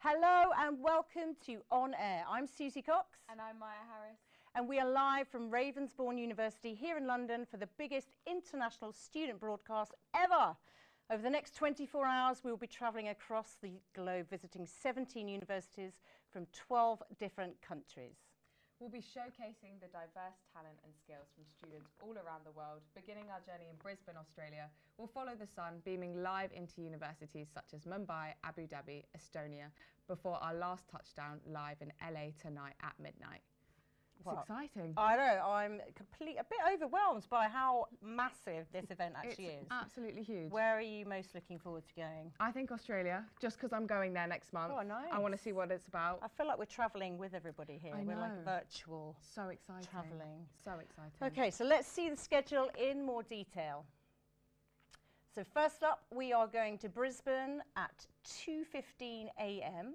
Hello and welcome to On Air. I'm Susie Cox. And I'm Maya Harris. And we are live from Ravensbourne University here in London for the biggest international student broadcast ever. Over the next 24 hours, we will be travelling across the globe, visiting 17 universities from 12 different countries. We'll be showcasing the diverse talent and skills from students all around the world. Beginning our journey in Brisbane, Australia, we'll follow the sun, beaming live into universities such as Mumbai, Abu Dhabi, Estonia, before our last touchdown live in LA tonight at midnight. It's exciting. I know, I'm a bit overwhelmed by how massive this event actually is. Absolutely huge. Where are you most looking forward to going? I think Australia, just because I'm going there next month. Oh, nice. I want to see what it's about. I feel like we're travelling with everybody here. I know. We're like virtual. So exciting. Travelling. So exciting. Okay, so let's see the schedule in more detail. So first up, we are going to Brisbane at 2:15 a.m.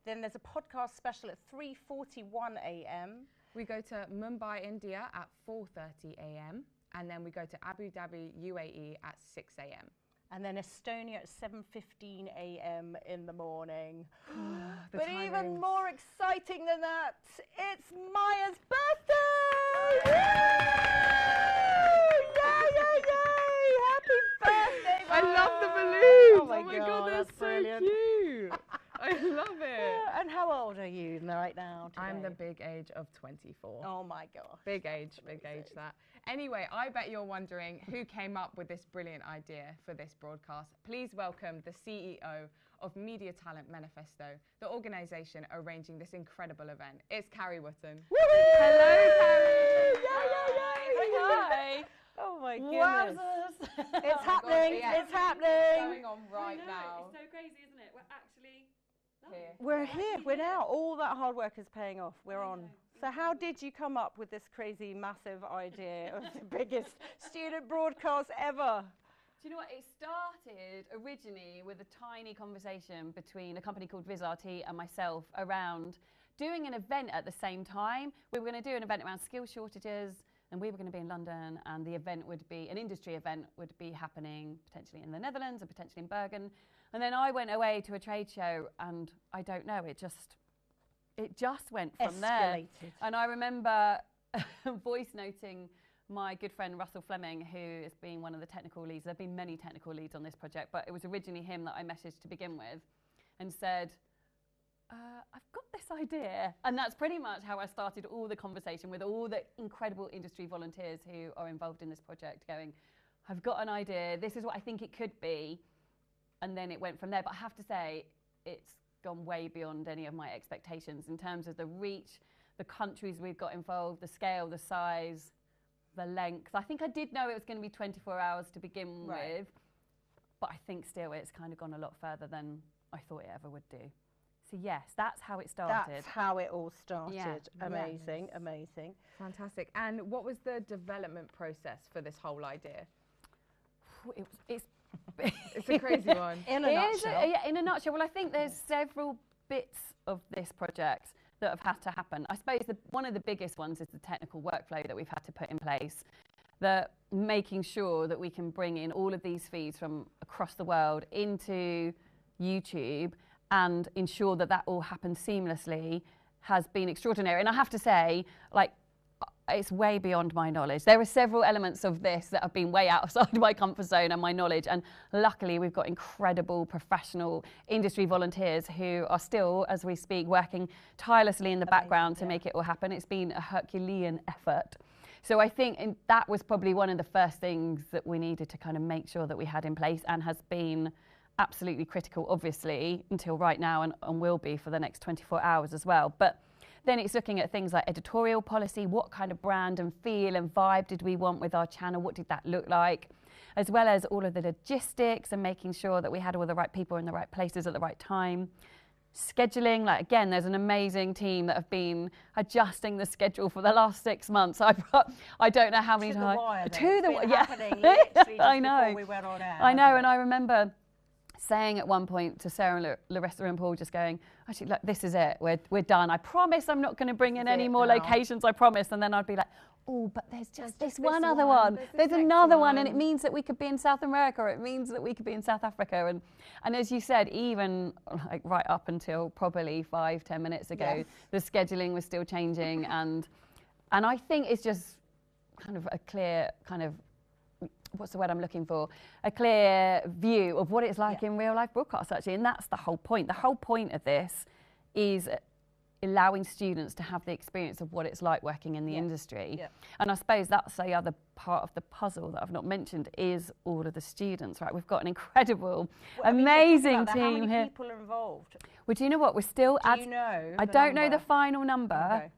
Then there's a podcast special at 3:41 a.m. We go to Mumbai, India at 4:30 a.m. and then we go to Abu Dhabi, UAE at 6 a.m. And then Estonia at 7:15 a.m. in the morning. But even more exciting than that, it's Maya's birthday! Yay! Happy birthday, Maya! I love the balloons! Oh my God, they're that's so brilliant. cute! I love it! And how old are you right now today? I'm the big age of 24. Oh my gosh. Big age that. Anyway, I bet you're wondering who came up with this brilliant idea for this broadcast. Please welcome the CEO of Media Talent Manifesto, the organisation arranging this incredible event. It's Carrie Wotton. Hello, Carrie! Hi! Oh my goodness. It's happening, It's happening. going on right now. It's so crazy, isn't it? We're actually Here. We're here, we're now. All that hard work is paying off. We're on. So how did you come up with this crazy, massive idea of the biggest student broadcast ever? Do you know what? It started originally with a tiny conversation between a company called RT and myself around doing an event at the same time. We were going to do an event around skill shortages, and we were going to be in London, and the event would be, an industry event would be happening potentially in the Netherlands and potentially in Bergen. And then I went away to a trade show, and I don't know, it just went from there. And I remember voice noting my good friend Russell Fleming, who has been one of the technical leads. There have been many technical leads on this project, but it was originally him that I messaged to begin with and said, I've got this idea. And that's pretty much how I started all the conversation with all the incredible industry volunteers who are involved in this project, going, I've got an idea, this is what I think it could be. And then it went from there. But I have to say, it's gone way beyond any of my expectations in terms of the reach, the countries we've got involved, the scale, the size, the length. I think I did know it was going to be 24 hours to begin with, but I think still it's kind of gone a lot further than I thought it ever would do. So yes, that's how it started. That's how it all started. Yeah. Amazing, amazing. Fantastic. And what was the development process for this whole idea? It's a crazy one. In a nutshell. In a nutshell. Well, I think there's several bits of this project that have had to happen. I suppose one of the biggest ones is the technical workflow that we've had to put in place. Making sure that we can bring in all of these feeds from across the world into YouTube and ensure that that all happens seamlessly has been extraordinary. And I have to say, it's way beyond my knowledge. There are several elements of this that have been way outside my comfort zone and my knowledge. And luckily, we've got incredible professional industry volunteers who are still, as we speak, working tirelessly in the background to make it all happen. It's been a Herculean effort. So I think that was probably one of the first things that we needed to kind of make sure that we had in place, and has been absolutely critical, obviously, until right now, and will be for the next 24 hours as well. But then it's looking at things like editorial policy, what kind of brand and feel and vibe did we want with our channel, what did that look like, as well as all of the logistics and making sure that we had all the right people in the right places at the right time. Scheduling, again, there's an amazing team that have been adjusting the schedule for the last 6 months. I don't know how many times. To the wire, yeah. Literally I know. Before we went on air. I know, and I remember saying at one point to Sarah and Larissa and Paul, just going, actually, this is it, we're done. I promise I'm not going to bring in any more locations, I promise. And then I'd be like, oh, but there's just There's this one other one. There's another one, and it means that we could be in South America, or it means that we could be in South Africa. And as you said, even like right up until probably 5-10 minutes ago, the scheduling was still changing, and I think it's just kind of a clear what's the word I'm looking for? A clear view of what it's like in real life broadcasts, actually, and that's the whole point. The whole point of this is allowing students to have the experience of what it's like working in the industry. And I suppose that's the other part of the puzzle that I've not mentioned is all of the students, right? We've got an incredible, amazing team here. How many here. people are involved? Well, do you know what? We're still Do you know I don't know the final number, Okay.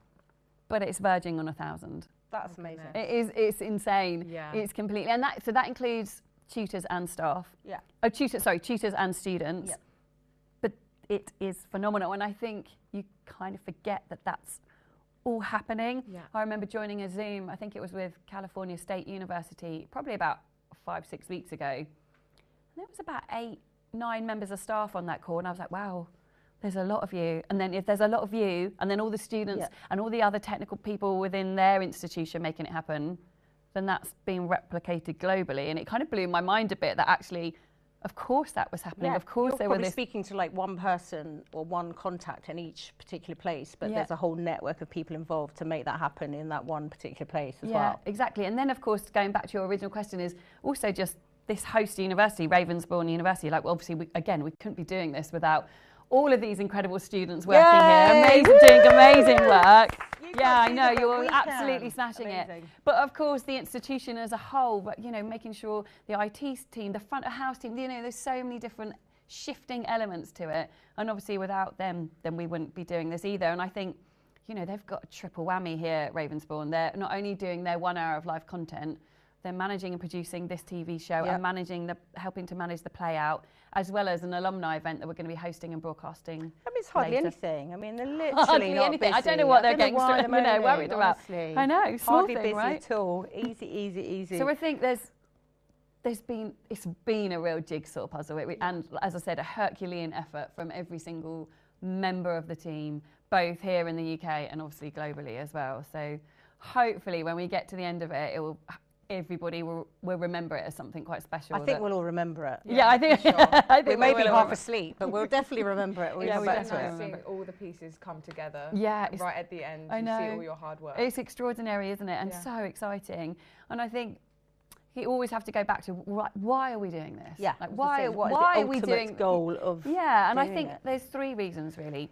but it's verging on 1,000. That's amazing. It's insane. Yeah. It's completely, and that includes tutors and staff. Yeah. Oh, tutors and students. Yep. But it is phenomenal, and I think you kind of forget that that's all happening. Yeah. I remember joining a Zoom, I think it was with California State University, probably about 5-6 weeks ago. And there was about 8-9 members of staff on that call, and I was like, wow, there's a lot of you. And then if there's a lot of you, and then all the students and all the other technical people within their institution making it happen, then that's being replicated globally. And it kind of blew my mind a bit that actually, of course that was happening. Of course You're there were probably this. speaking to like one person or one contact in each particular place, but there's a whole network of people involved to make that happen in that one particular place as well. Exactly. And then of course, going back to your original question, is also just this host university, Ravensbourne University. Like, well, obviously, we couldn't be doing this without all of these incredible students working here, doing amazing work. I know, you're absolutely smashing it. But of course, the institution as a whole, but you know, making sure the IT team, the front of house team, you know, there's so many different shifting elements to it. And obviously, without them, then we wouldn't be doing this either. And I think, you know, they've got a triple whammy here at Ravensbourne. They're not only doing their 1 hour of live content, they're managing and producing this TV show and helping to manage the play out, as well as an alumni event that we're going to be hosting and broadcasting. I mean, it's hardly later. anything. I mean, they're literally not anything. busy. I don't know what they're getting worried about. honestly. I know, small hardly thing, busy right? at all. Easy. So I think it's been a real jigsaw puzzle, and as I said, a Herculean effort from every single member of the team, both here in the UK and obviously globally as well. So hopefully, when we get to the end of it, everybody will remember it as something quite special. I think we'll all remember it. Yeah, I think. Sure. I think we may be half asleep, but we'll definitely remember it. We'll Yeah, come we back definitely to it. Seeing all the pieces come together. Yeah, right at the end, I know. you see all your hard work. It's extraordinary, isn't it? And so exciting. And I think you always have to go back to why are we doing this? Yeah. Like why are we doing goal of? Yeah, and I doing think it? there's 3 reasons really.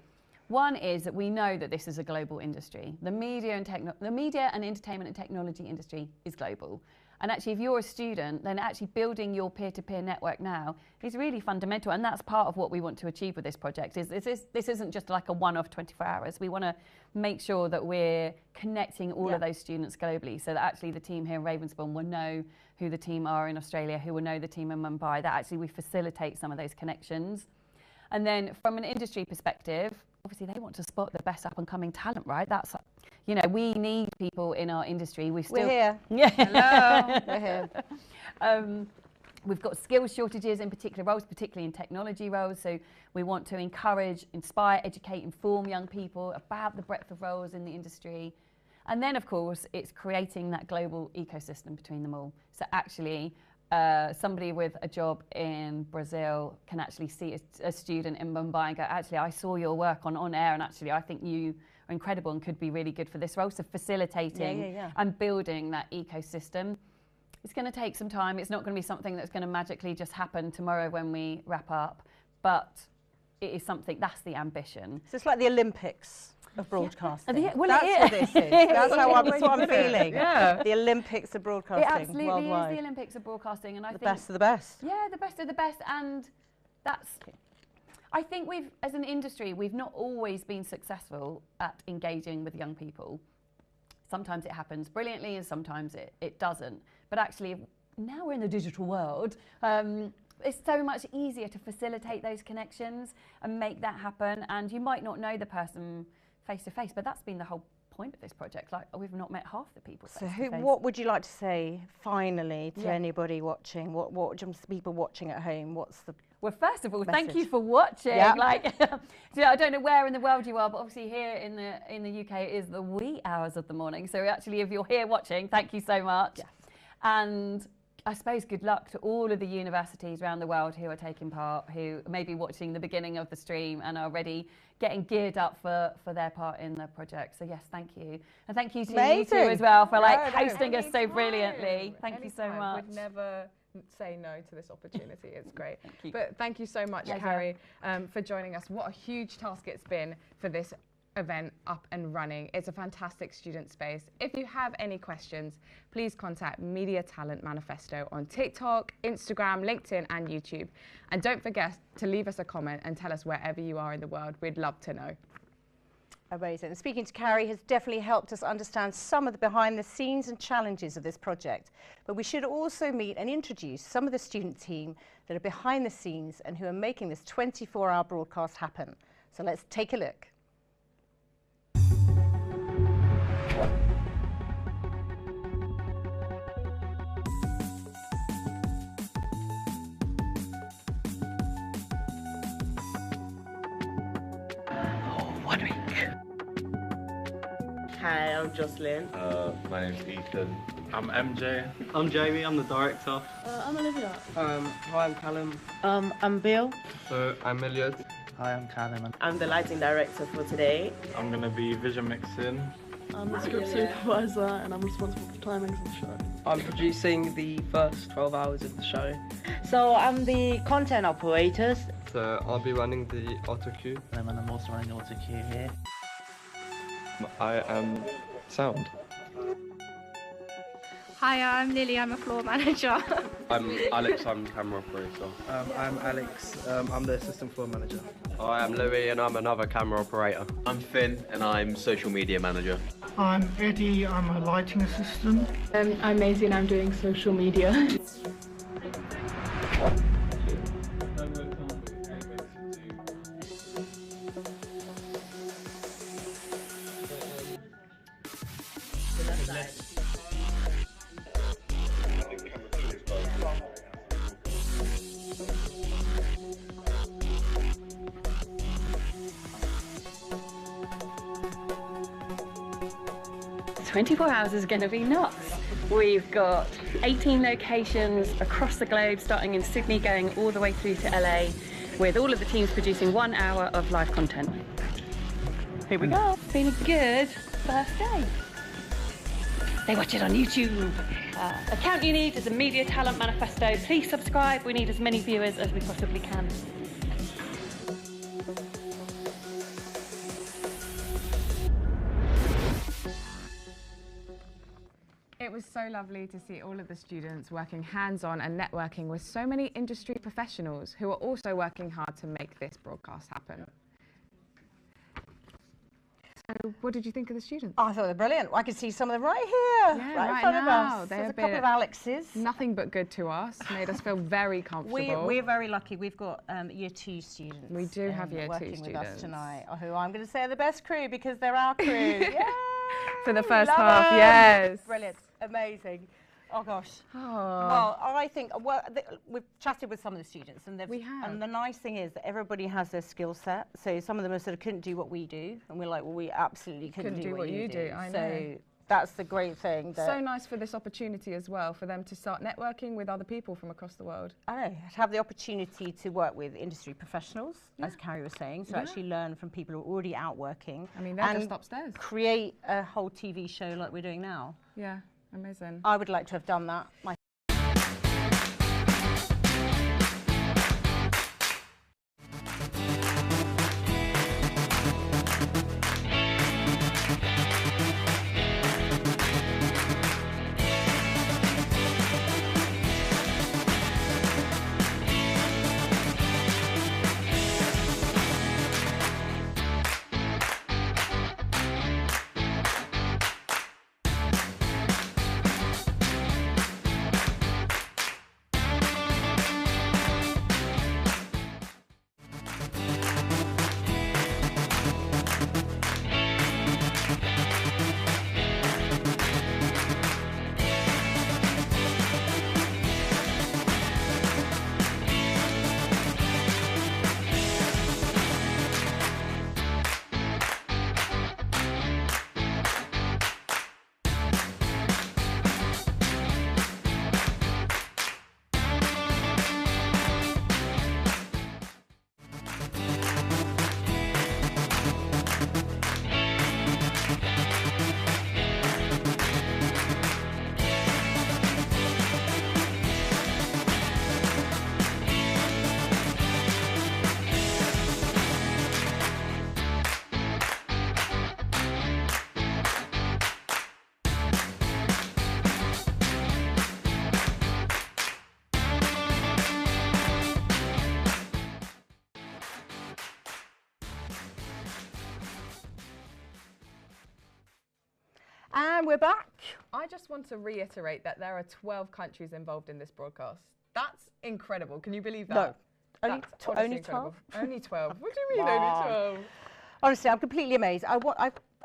One is that we know that this is a global industry. The media and entertainment and technology industry is global. And actually, if you're a student, then actually building your peer-to-peer network now is really fundamental. And that's part of what we want to achieve with this project. This isn't just like a one-off 24 hours. We want to make sure that we're connecting all of those students globally, so that actually the team here in Ravensbourne will know who the team are in Australia, who will know the team in Mumbai, that actually we facilitate some of those connections. And then from an industry perspective, obviously they want to spot the best up-and-coming talent, right? That's, you know, we need people in our industry. We're here. Yeah. Hello. We're here. We've got skills shortages in particular roles, particularly in technology roles. So we want to encourage, inspire, educate, inform young people about the breadth of roles in the industry. And then, of course, it's creating that global ecosystem between them all. So actually, somebody with a job in Brazil can actually see a student in Mumbai and go, actually, I saw your work on air, and actually, I think you are incredible and could be really good for this role. So facilitating and building that ecosystem. It's going to take some time. It's not going to be something that's going to magically just happen tomorrow when we wrap up, but it is something, that's the ambition. So it's like the Olympics of broadcasting. Well, that's what this is. That's what I'm feeling. Yeah. The Olympics of broadcasting It absolutely worldwide. is the Olympics of broadcasting, and I think The best of the best. Yeah, the best of the best, and that's. I think as an industry, we've not always been successful at engaging with young people. Sometimes it happens brilliantly, and sometimes it doesn't. But actually, now we're in the digital world. It's so much easier to facilitate those connections and make that happen. And you might not know the person face to face, but that's been the whole point of this project. Like, we've not met half the people face to face. What would you like to say finally to anybody watching? What people watching at home? Well, first of all, message. thank you for watching. Yeah. Like, I don't know where in the world you are, but obviously here in the UK it is the wee hours of the morning. So actually, if you're here watching, thank you so much. Yes. And I suppose good luck to all of the universities around the world who are taking part, who may be watching the beginning of the stream and are already getting geared up for their part in the project. So yes, thank you. And thank you to you two as well for hosting us so brilliantly. Thank you so much. Would never say no to this opportunity. It's great. Thank you. But thank you so much, Carrie, for joining us. What a huge task it's been for this event up and running. It's a fantastic student space. If you have any questions, please contact Media Talent Manifesto on TikTok, Instagram, LinkedIn and YouTube. And don't forget to leave us a comment and tell us wherever you are in the world. We'd love to know. Amazing. And speaking to Carrie has definitely helped us understand some of the behind the scenes and challenges of this project. But we should also meet and introduce some of the student team that are behind the scenes and who are making this 24-hour broadcast happen. So let's take a look. Hi, I'm Jocelyn. My name's Ethan. I'm MJ. I'm Jamie, I'm the director. I'm Olivia. Hi, I'm Callum. I'm Bill. So I'm Elliot. Hi, I'm Callum. I'm the lighting director for today. I'm gonna be vision mixing. I'm the script supervisor and I'm responsible for timings of the show. I'm producing the first 12 hours of the show. So I'm the content operator. So I'll be running the auto cue. And I'm also running the auto cue here. I am sound. Hi, I'm Lily, I'm a floor manager. I'm Alex, I'm camera operator. I'm Alex, I'm the assistant floor manager. Hi, I'm Louis and I'm another camera operator. I'm Finn and I'm social media manager. I'm Eddie, I'm a lighting assistant. I'm Maisie and I'm doing social media. "24 hours is going to be nuts." We've got 18 locations across the globe, starting in Sydney, going all the way through to LA, with all of the teams producing 1 hour of live content. Here we go. It's been a good first day. They watch it on YouTube. Account you need is a Media Talent Manifesto. Please subscribe. We need as many viewers as we possibly can. It was so lovely to see all of the students working hands-on and networking with so many industry professionals who are also working hard to make this broadcast happen. So what did you think of the students? Oh, I thought they were brilliant. I could see some of them right here, Yeah, right in right front now. of us. They There's a have couple been of Alexes. Nothing but good to us, made us feel very comfortable. We're very lucky. We've got year 2 students. We do have year 2 working students. with us tonight, who I'm going to say are the best crew because they're our crew. Yay! For the first Love half, 'em. yes. Brilliant, amazing. Oh gosh. Oh. Well, I think we've chatted with some of the students, and We have. And the nice thing is that everybody has their skill set. So some of them are sort of couldn't do what we do, and we're like, well, we absolutely couldn't do what you do. I so know. that's the great thing. That So nice for this opportunity as well, for them to start networking with other people from across the world. I know, to have the opportunity to work with industry professionals, as Carrie was saying, to actually learn from people who are already out working. I mean, they're just upstairs. Create a whole TV show like we're doing now. Yeah, amazing. I would like to have done that. And we're back. I just want to reiterate that there are 12 countries involved in this broadcast. That's incredible. Can you believe that? No, only, That's honestly only incredible. 12? Only 12. What do you mean only 12? Honestly, I'm completely amazed. I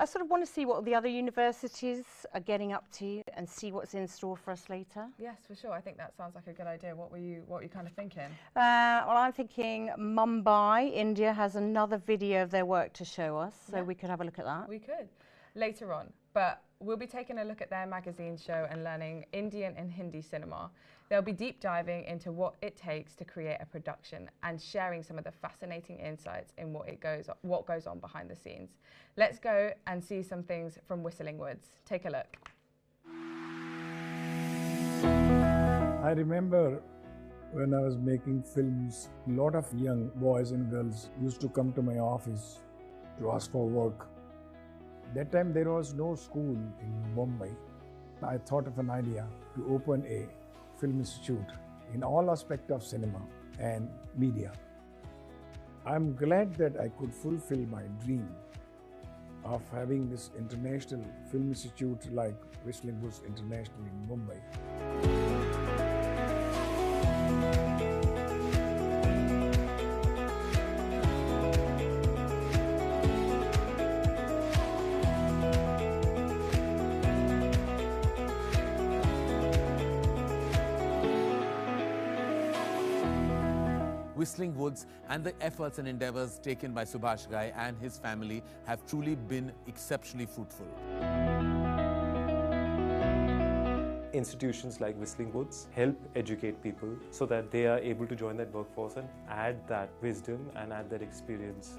sort of want to see what the other universities are getting up to and see what's in store for us later. Yes, for sure. I think that sounds like a good idea. What were you kind of thinking? Well, I'm thinking Mumbai, India, has another video of their work to show us, so we could have a look at that. We could later on, but we'll be taking a look at their magazine show and learning Indian and Hindi cinema. They'll be deep diving into what it takes to create a production and sharing some of the fascinating insights in what goes on behind the scenes. Let's go and see some things from Whistling Woods. Take a look. I remember when I was making films, a lot of young boys and girls used to come to my office to ask for work. That time there was no school in Mumbai. I thought of an idea to open a film institute in all aspects of cinema and media. I'm glad that I could fulfill my dream of having this international film institute like Whistling Woods International in Mumbai. Whistling Woods and the efforts and endeavors taken by Subhash Ghai and his family have truly been exceptionally fruitful. Institutions like Whistling Woods help educate people so that they are able to join that workforce and add that wisdom and add that experience.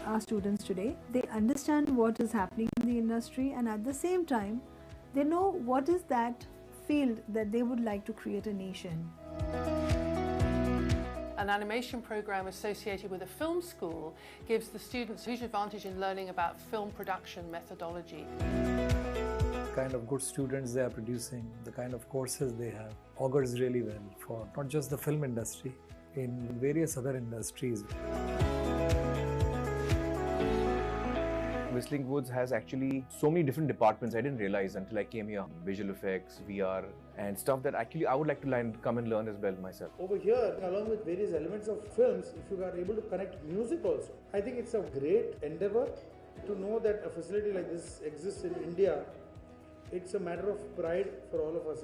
Our students today, they understand what is happening in the industry, and at the same time they know what is that field that they would like to create a niche in. An animation program associated with a film school gives the students a huge advantage in learning about film production methodology. The kind of good students they are producing, the kind of courses they have, augurs really well for not just the film industry, in various other industries. Whistling Woods has actually so many different departments I didn't realize until I came here. Visual effects, VR, and stuff that actually I would like to come and learn as well myself. Over here, along with various elements of films, if you are able to connect music also, I think it's a great endeavor to know that a facility like this exists in India. It's a matter of pride for all of us.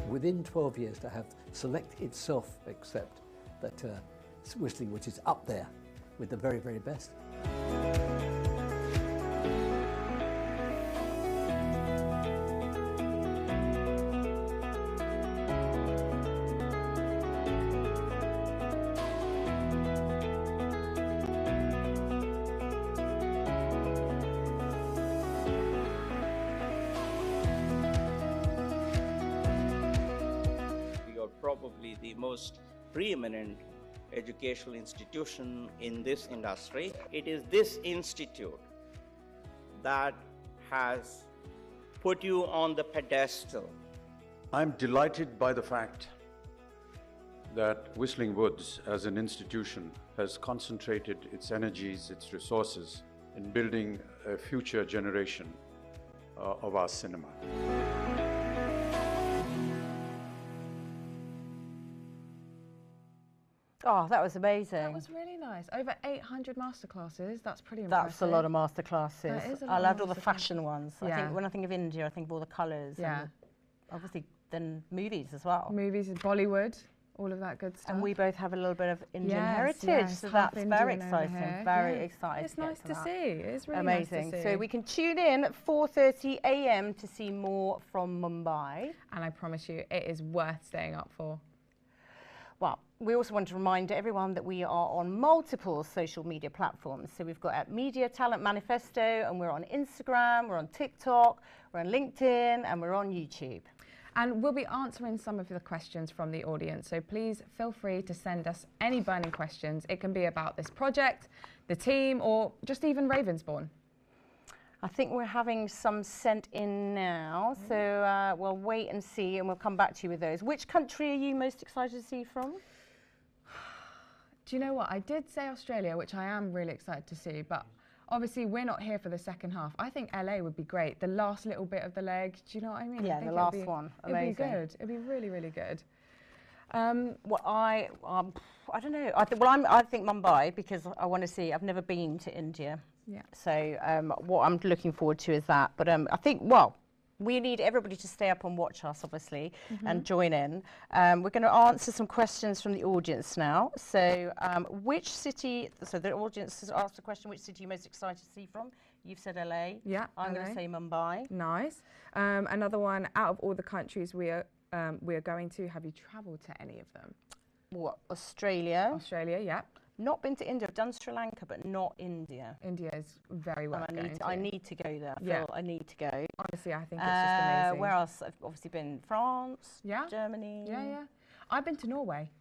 Within 12 years to have Select itself accept that Whistling Woods is up there with the very, very best. Probably the most preeminent educational institution in this industry. It is this institute that has put you on the pedestal. I'm delighted by the fact that Whistling Woods as an institution has concentrated its energies, its resources in building a future generation of our cinema. Oh, that was amazing. That was really nice. Over 800 masterclasses. That's pretty impressive. That's a lot of masterclasses. That is a I lot loved of all the fashion ones. Yeah. I think when I think of India, I think of all the colours. Yeah. And obviously, then movies as well. Movies, Bollywood, all of that good stuff. And we both have a little bit of Indian heritage, yes, so half that's Indian very over exciting. here. Very Yeah. excited. It's to get nice to to that. see. It's really amazing. nice to see. So we can tune in at 4:30 a.m. to see more from Mumbai. And I promise you, it is worth staying up for. Well, we also want to remind everyone that we are on multiple social media platforms. So we've got Media Talent Manifesto, and we're on Instagram, we're on TikTok, we're on LinkedIn, and we're on YouTube. And we'll be answering some of the questions from the audience. So please feel free to send us any burning questions. It can be about this project, the team, or just even Ravensbourne. I think we're having some sent in now, so we'll wait and see, and we'll come back to you with those. Which country are you most excited to see from? Do you know what? I did say Australia, which I am really excited to see, but obviously we're not here for the second half. I think LA would be great. The last little bit of the leg, do you know what I mean? Yeah, the last one. Amazing. It'd be good. It'd be really, really good. Well, I don't know. I think Mumbai, because I want to see. I've never been to India. Yeah. So what I'm looking forward to is that. But I think, well, we need everybody to stay up and watch us, obviously, and join in. We're going to answer some questions from the audience now. So which city, so the audience has asked the question, which city are you most excited to see from? You've said LA. Yeah. I'm going to say Mumbai. Nice. Another one, out of all the countries we are going to, have you travelled to any of them? What, Australia? Australia, yeah. Not been to India. I've done Sri Lanka, but not India. India is very worth going to. I need to go there. I feel I need to go. Honestly, I think it's just amazing. Where else? I've obviously been France, yeah, Germany. Yeah, yeah. I've been to Norway.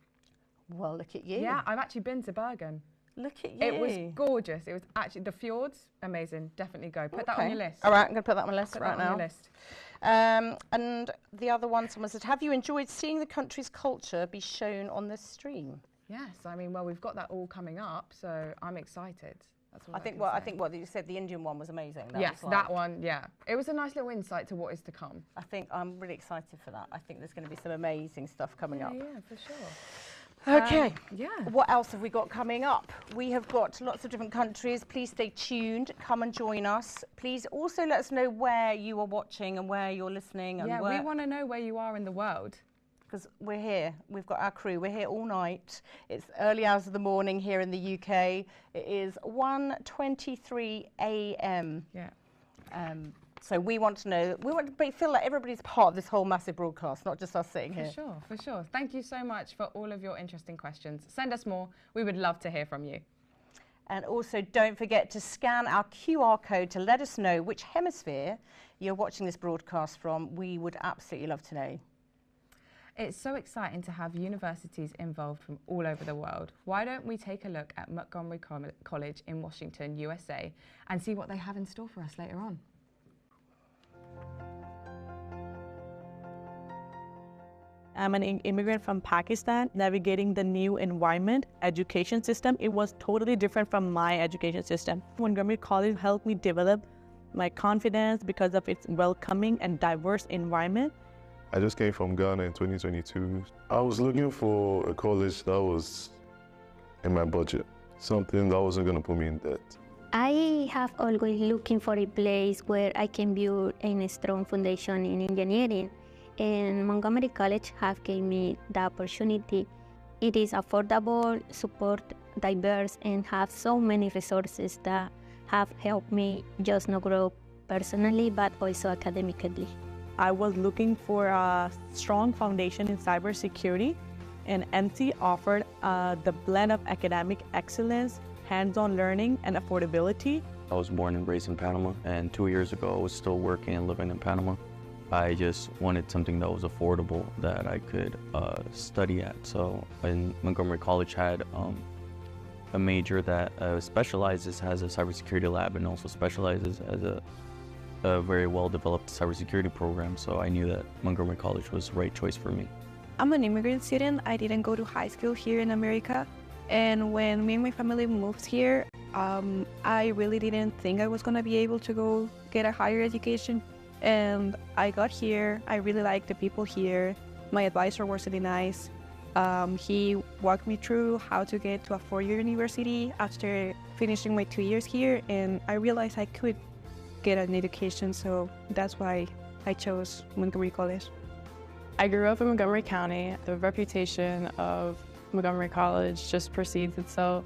Well, look at you. Yeah, I've actually been to Bergen. Look at you. It was gorgeous. It was actually, the fjords, amazing. Definitely go. Put that on your list. All right, I'm going to put that on my list Put right that now. on your list. And the other one, someone said, have you enjoyed seeing the country's culture be shown on this stream? Yes, I mean, well, we've got that all coming up, so I'm excited. That's what I think what you said, the Indian one was amazing. Yes, that one, yeah. It was a nice little insight to what is to come. I think I'm really excited for that. I think there's going to be some amazing stuff coming up. Yeah, for sure. Okay. Yeah. What else have we got coming up? We have got lots of different countries. Please stay tuned. Come and join us. Please also let us know where you are watching and where you're listening. And yeah, we want to know where you are in the world. Because we're here. We've got our crew. We're here all night. It's early hours of the morning here in the UK. It is 1:23 a.m. Yeah. So we want to know, we want to feel like everybody's part of this whole massive broadcast, not just us sitting here. For sure. Thank you so much for all of your interesting questions. Send us more. We would love to hear from you. And also don't forget to scan our QR code to let us know which hemisphere you're watching this broadcast from. We would absolutely love to know. It's so exciting to have universities involved from all over the world. Why don't we take a look at Montgomery College in Washington, USA, and see what they have in store for us later on. I'm an immigrant from Pakistan, navigating the new environment, education system. It was totally different from my education system. Montgomery College helped me develop my confidence because of its welcoming and diverse environment. I just came from Ghana in 2022. I was looking for a college that was in my budget, something that wasn't going to put me in debt. I have always looking for a place where I can build a strong foundation in engineering, and Montgomery College have given me the opportunity. It is affordable, support diverse, and have so many resources that have helped me just not grow personally, but also academically. I was looking for a strong foundation in cybersecurity, and MC offered the blend of academic excellence, hands-on learning, and affordability. I was born and raised in Panama, and 2 years ago I was still working and living in Panama. I just wanted something that was affordable that I could study at. So Montgomery College had a major that specializes, has a cybersecurity lab, and also specializes as a very well-developed cybersecurity program. So I knew that Montgomery College was the right choice for me. I'm an immigrant student. I didn't go to high school here in America. And when me and my family moved here, I really didn't think I was going to be able to go get a higher education. And I got here. I really liked the people here. My advisor was really nice. He walked me through how to get to a four-year university after finishing my 2 years here, and I realized I could get an education, so that's why I chose Montgomery College. I grew up in Montgomery County. The reputation of Montgomery College just precedes itself.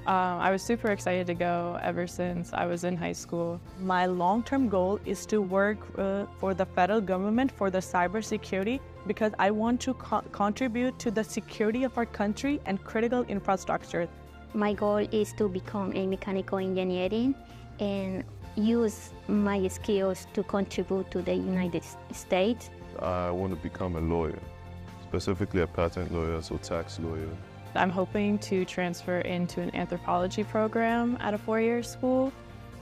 I was super excited to go ever since I was in high school. My long-term goal is to work for the federal government for the cybersecurity because I want to contribute to the security of our country and critical infrastructure. My goal is to become a mechanical engineering and use my skills to contribute to the United States. I want to become a lawyer, specifically a patent lawyer, so tax lawyer. I'm hoping to transfer into an anthropology program at a four-year school.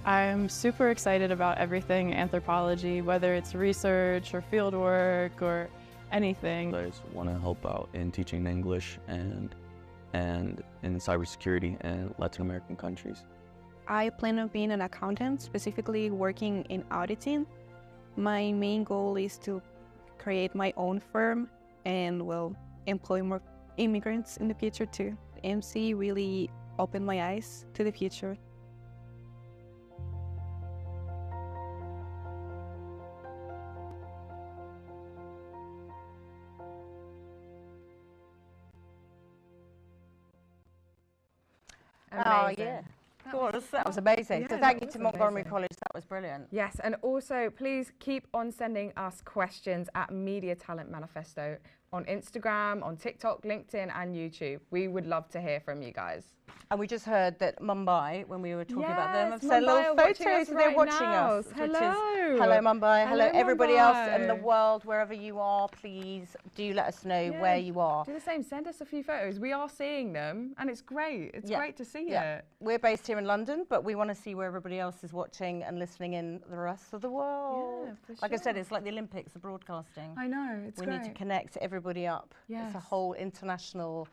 I'm super excited about everything anthropology, whether it's research or field work or anything. I just want to help out in teaching English and in cybersecurity in Latin American countries. I plan on being an accountant, specifically working in auditing. My main goal is to create my own firm and employ more immigrants in the future too. MC really opened my eyes to the future. Oh, yeah. That was amazing. Yeah, so thank you that to was Montgomery amazing. College. That was brilliant. Yes, and also please keep on sending us questions at Media Talent Manifesto on Instagram, on TikTok, LinkedIn and YouTube. We would love to hear from you guys. And we just heard that Mumbai, when we were talking about them, have Yes, sent Mumbai little are watching photos us and they're right watching now. us. which is- Hello. hello Mumbai. Hello everybody else in the Mumbai. world, wherever you are, please do let us know where you are. Do the same, send us a few photos. We are seeing them and it's great. It's great to see it. We're based here in London, but we want to see where everybody else is watching and listening in the rest of the world. for Like I said, sure. it's like the Olympics of broadcasting. I know, it's we great. need to connect everybody up. Yes. It's a whole international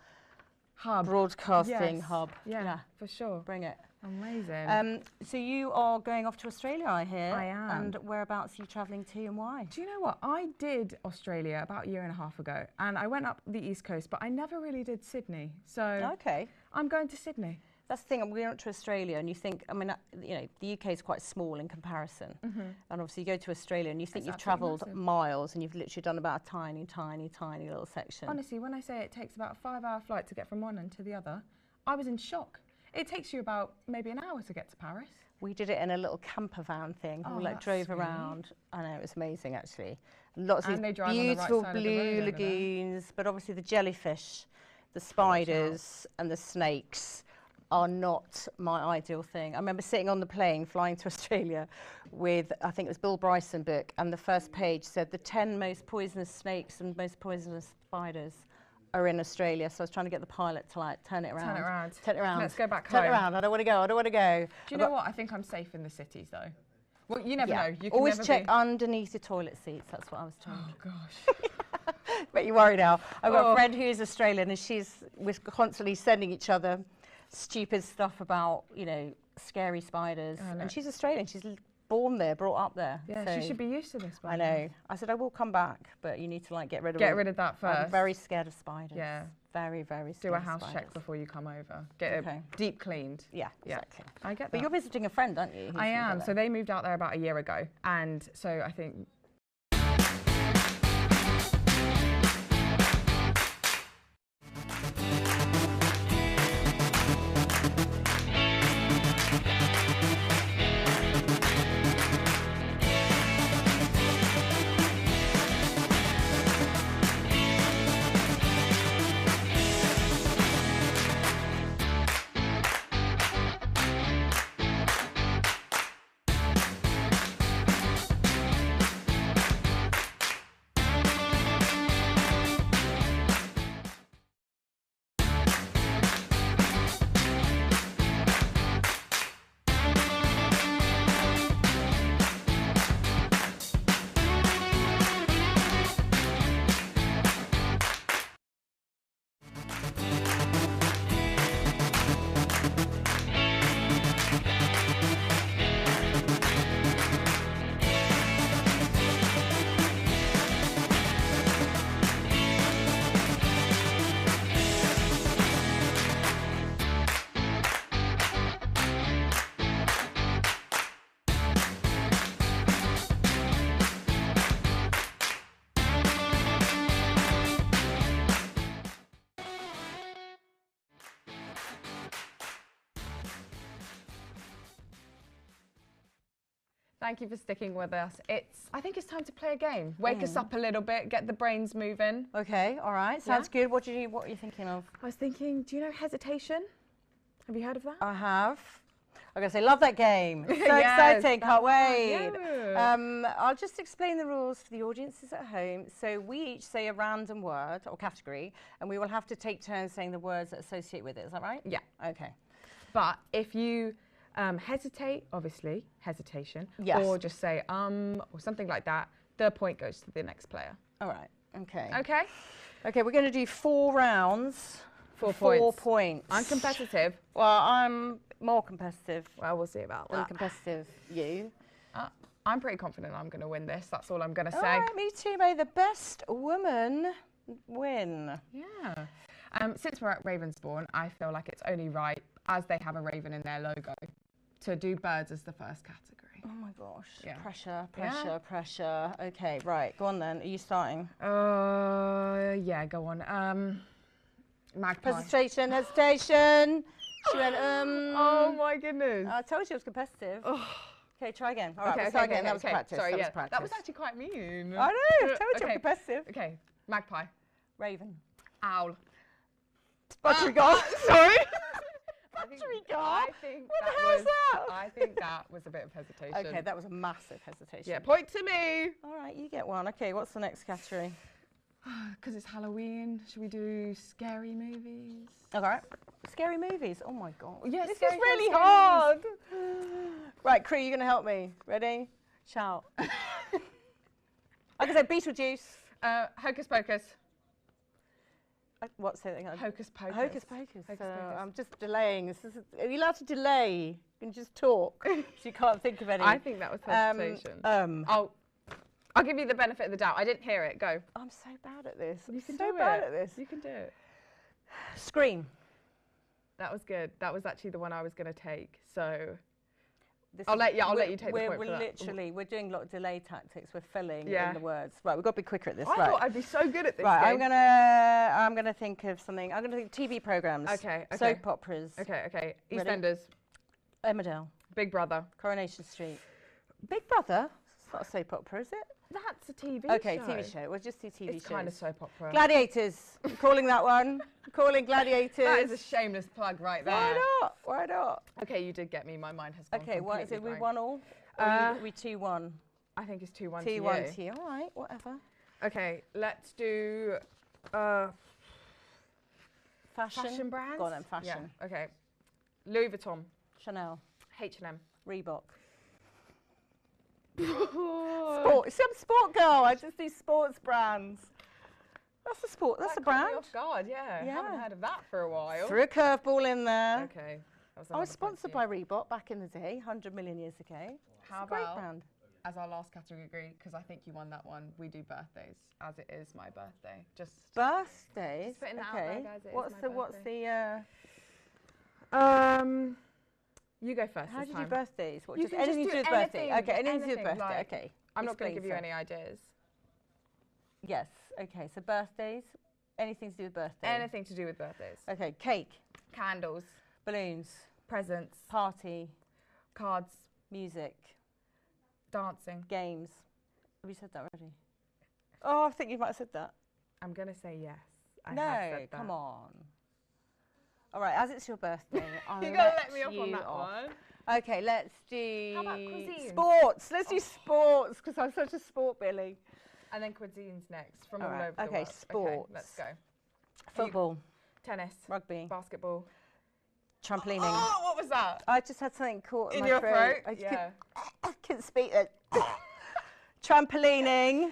hub, broadcasting Yes. hub. Yeah, for sure. Bring it. Amazing. So you are going off to Australia, I hear. I am. And whereabouts are you travelling to and why? Do you know what? I did Australia about a year and a half ago, and I went up the East Coast, but I never really did Sydney. So okay, I'm going to Sydney. That's the thing. We went to Australia, and you think, I mean, you know, the UK is quite small in comparison, Mhm. and obviously you go to Australia, and you think It's you've absolutely travelled massive. miles, and you've literally done about a tiny, tiny, tiny little section. Honestly, when I say it takes about a 5-hour flight to get from one end to the other, I was in shock. It takes you about maybe an hour to get to Paris. We did it in a little camper van thing. Oh, we like that's drove sweet. around. I know, it was amazing actually. Lots And of they these drive on the right beautiful side of the blue road over there. lagoons, but obviously the jellyfish, the spiders and the snakes are not my ideal thing. I remember sitting on the plane flying to Australia with, I think it was Bill Bryson book, and the first page said the 10 most poisonous snakes and most poisonous spiders are in Australia. So I was trying to get the pilot to like turn it around. Turn it around. Turn it around. Let's go back Turn it home. around. I don't want to go. I don't want to go. Do you know what? I think I'm safe in the cities though. Well, you never know. You can Always never check be... underneath your toilet seats. That's what I was told. Oh gosh. But you worry now. I've got Oh. a friend who is Australian, and we're constantly sending each other stupid stuff about, you know, scary spiders. I know. And she's Australian. She's born there, brought up there. Yeah, so she should be used to this by I know. I said I will come back, but you need to like get rid of Get all- rid of that I'm first. very scared of spiders. Yeah. Very, very scared Do a of house spiders. check before you come over. Get Okay. it deep cleaned. Yeah, exactly. I get that. But you're visiting a friend, aren't you? I am. So they moved out there about a year ago, and so I think. Thank you for sticking with us. I think it's time to play a game. Wake us up a little bit, get the brains moving. Okay, all right. Sounds good. What are you thinking of? I was thinking, do you know hesitation? Have you heard of that? I have. I'm going to say, love that game. So Yes, exciting, can't wait. Yeah. I'll just explain the rules for the audiences at home. So we each say a random word or category, and we will have to take turns saying the words that associate with it. Is that right? Yeah. Okay. But if you hesitate, obviously, hesitation, Yes. or just say or something like that, the point goes to the next player. All right. Okay. Okay? Okay, we're going to do 4 rounds. 4 points. I'm competitive. Well, I'm more competitive. Well, we'll see about that. Competitive. You? I'm pretty confident I'm going to win this. That's all I'm going to say. All right, me too. May the best woman win. Yeah. Since we're at Ravensbourne, I feel like it's only right, as they have a raven in their logo, to do birds as the first category. Oh my gosh. Yeah. Pressure. Okay, right. Go on then. Are you starting? Yeah, go on. Magpie. Hesitation. She went, Oh my goodness. I told you it was competitive. Okay, try again. All right, Okay, we'll start okay, again. okay, That was okay. practice. Sorry, that yeah. was practice. That was actually quite mean. I know. I told you Okay. I'm competitive. Okay, magpie. Raven. Owl. Budgerigar. Sorry. Budgerigar. I think What that the hell is was. that? I think that was a bit of hesitation. Okay, that was a massive hesitation. Yeah, point to me. All right, you get one. Okay, what's the next category? Because it's Halloween, should we do scary movies? All right. Scary movies. Oh my god. Yeah, this is scary really films, hard. Right, Cree, you're going to help me. Ready? Shout. I can say Beetlejuice. Hocus Pocus. What? Say that again. Hocus Pocus. Hocus Pocus. Hocus Pocus. I'm just delaying. Are you allowed to delay? You can just talk. So you can't think of any. I think that was hesitation. I'll give you the benefit of the doubt. I didn't hear it. Go. I'm so bad at this. You can so do bad it. at this. You can do it. Scream. That was good. That was actually the one I was going to take. So This I'll is- let you we're- take the point We're for that. literally, we're doing a lot of delay tactics. We're filling Yeah. in the words. Right, we've got to be quicker at this. I right. thought I'd be so good at this Right, game. I'm gonna think of something. I'm gonna think TV programs. Okay. Soap operas. Okay. Ready? EastEnders. Emmerdale. Big Brother. Coronation Street. Big Brother. It's not a soap opera, is it? That's a TV Okay, show. TV show. We'll just do TV It's shows. kind of soap opera. Gladiators. I'm calling that one. I'm calling Gladiators. That is a shameless plug right there. Why not? Why not? Okay, you did get me. My mind has gone Okay, what is it? We completely won all? Or we 2-1? I think it's 2-1 2-1 to to you. All right, whatever. Okay, let's do Fashion brands. Go on then, fashion. Yeah, okay. Louis Vuitton. Chanel. H&M. Reebok. Sport. See, I'm a sport girl. I just do sports brands. That's a sport. That's a brand. Caught me off guard, yeah. Yeah. Haven't heard of that for a while. Threw a curveball in there. Okay. I was sponsored by Reebok back in the day, 100 million years ago. How It's a great about, brand. as our last category, because I think you won that one, we do birthdays, as it is my birthday. Just Birthdays. putting that out Okay. there, guys, it is What's my the birthday. You go first. How this do you do time. birthdays? What, You just can anything to do with birthday? anything, Okay, anything to do with anything, birthday. like- Okay. I'm not going to Explain give you so. any ideas. Yes. Okay. So birthdays. Anything to do with birthday. Anything to do with birthdays. Okay. Cake. Candles. Balloons. Presents. Party. Cards. Music. Dancing. Games. Have you said that already? Oh, I think you might have said that. I'm going to say yes. I No, have said that. come on. All right, as it's your birthday, I'll You're gonna let me off on you that off. one. Okay, let's do How about cuisine? sports. Let's do sports because I'm such a sport Billy. And then cuisines next from All all right, over the okay, world. sports. Okay, let's go. Football, Tennis. rugby, Basketball. trampolining. Oh, what was that? I just had something caught in In my your throat. throat? I just Yeah. couldn't speak it. Trampolining,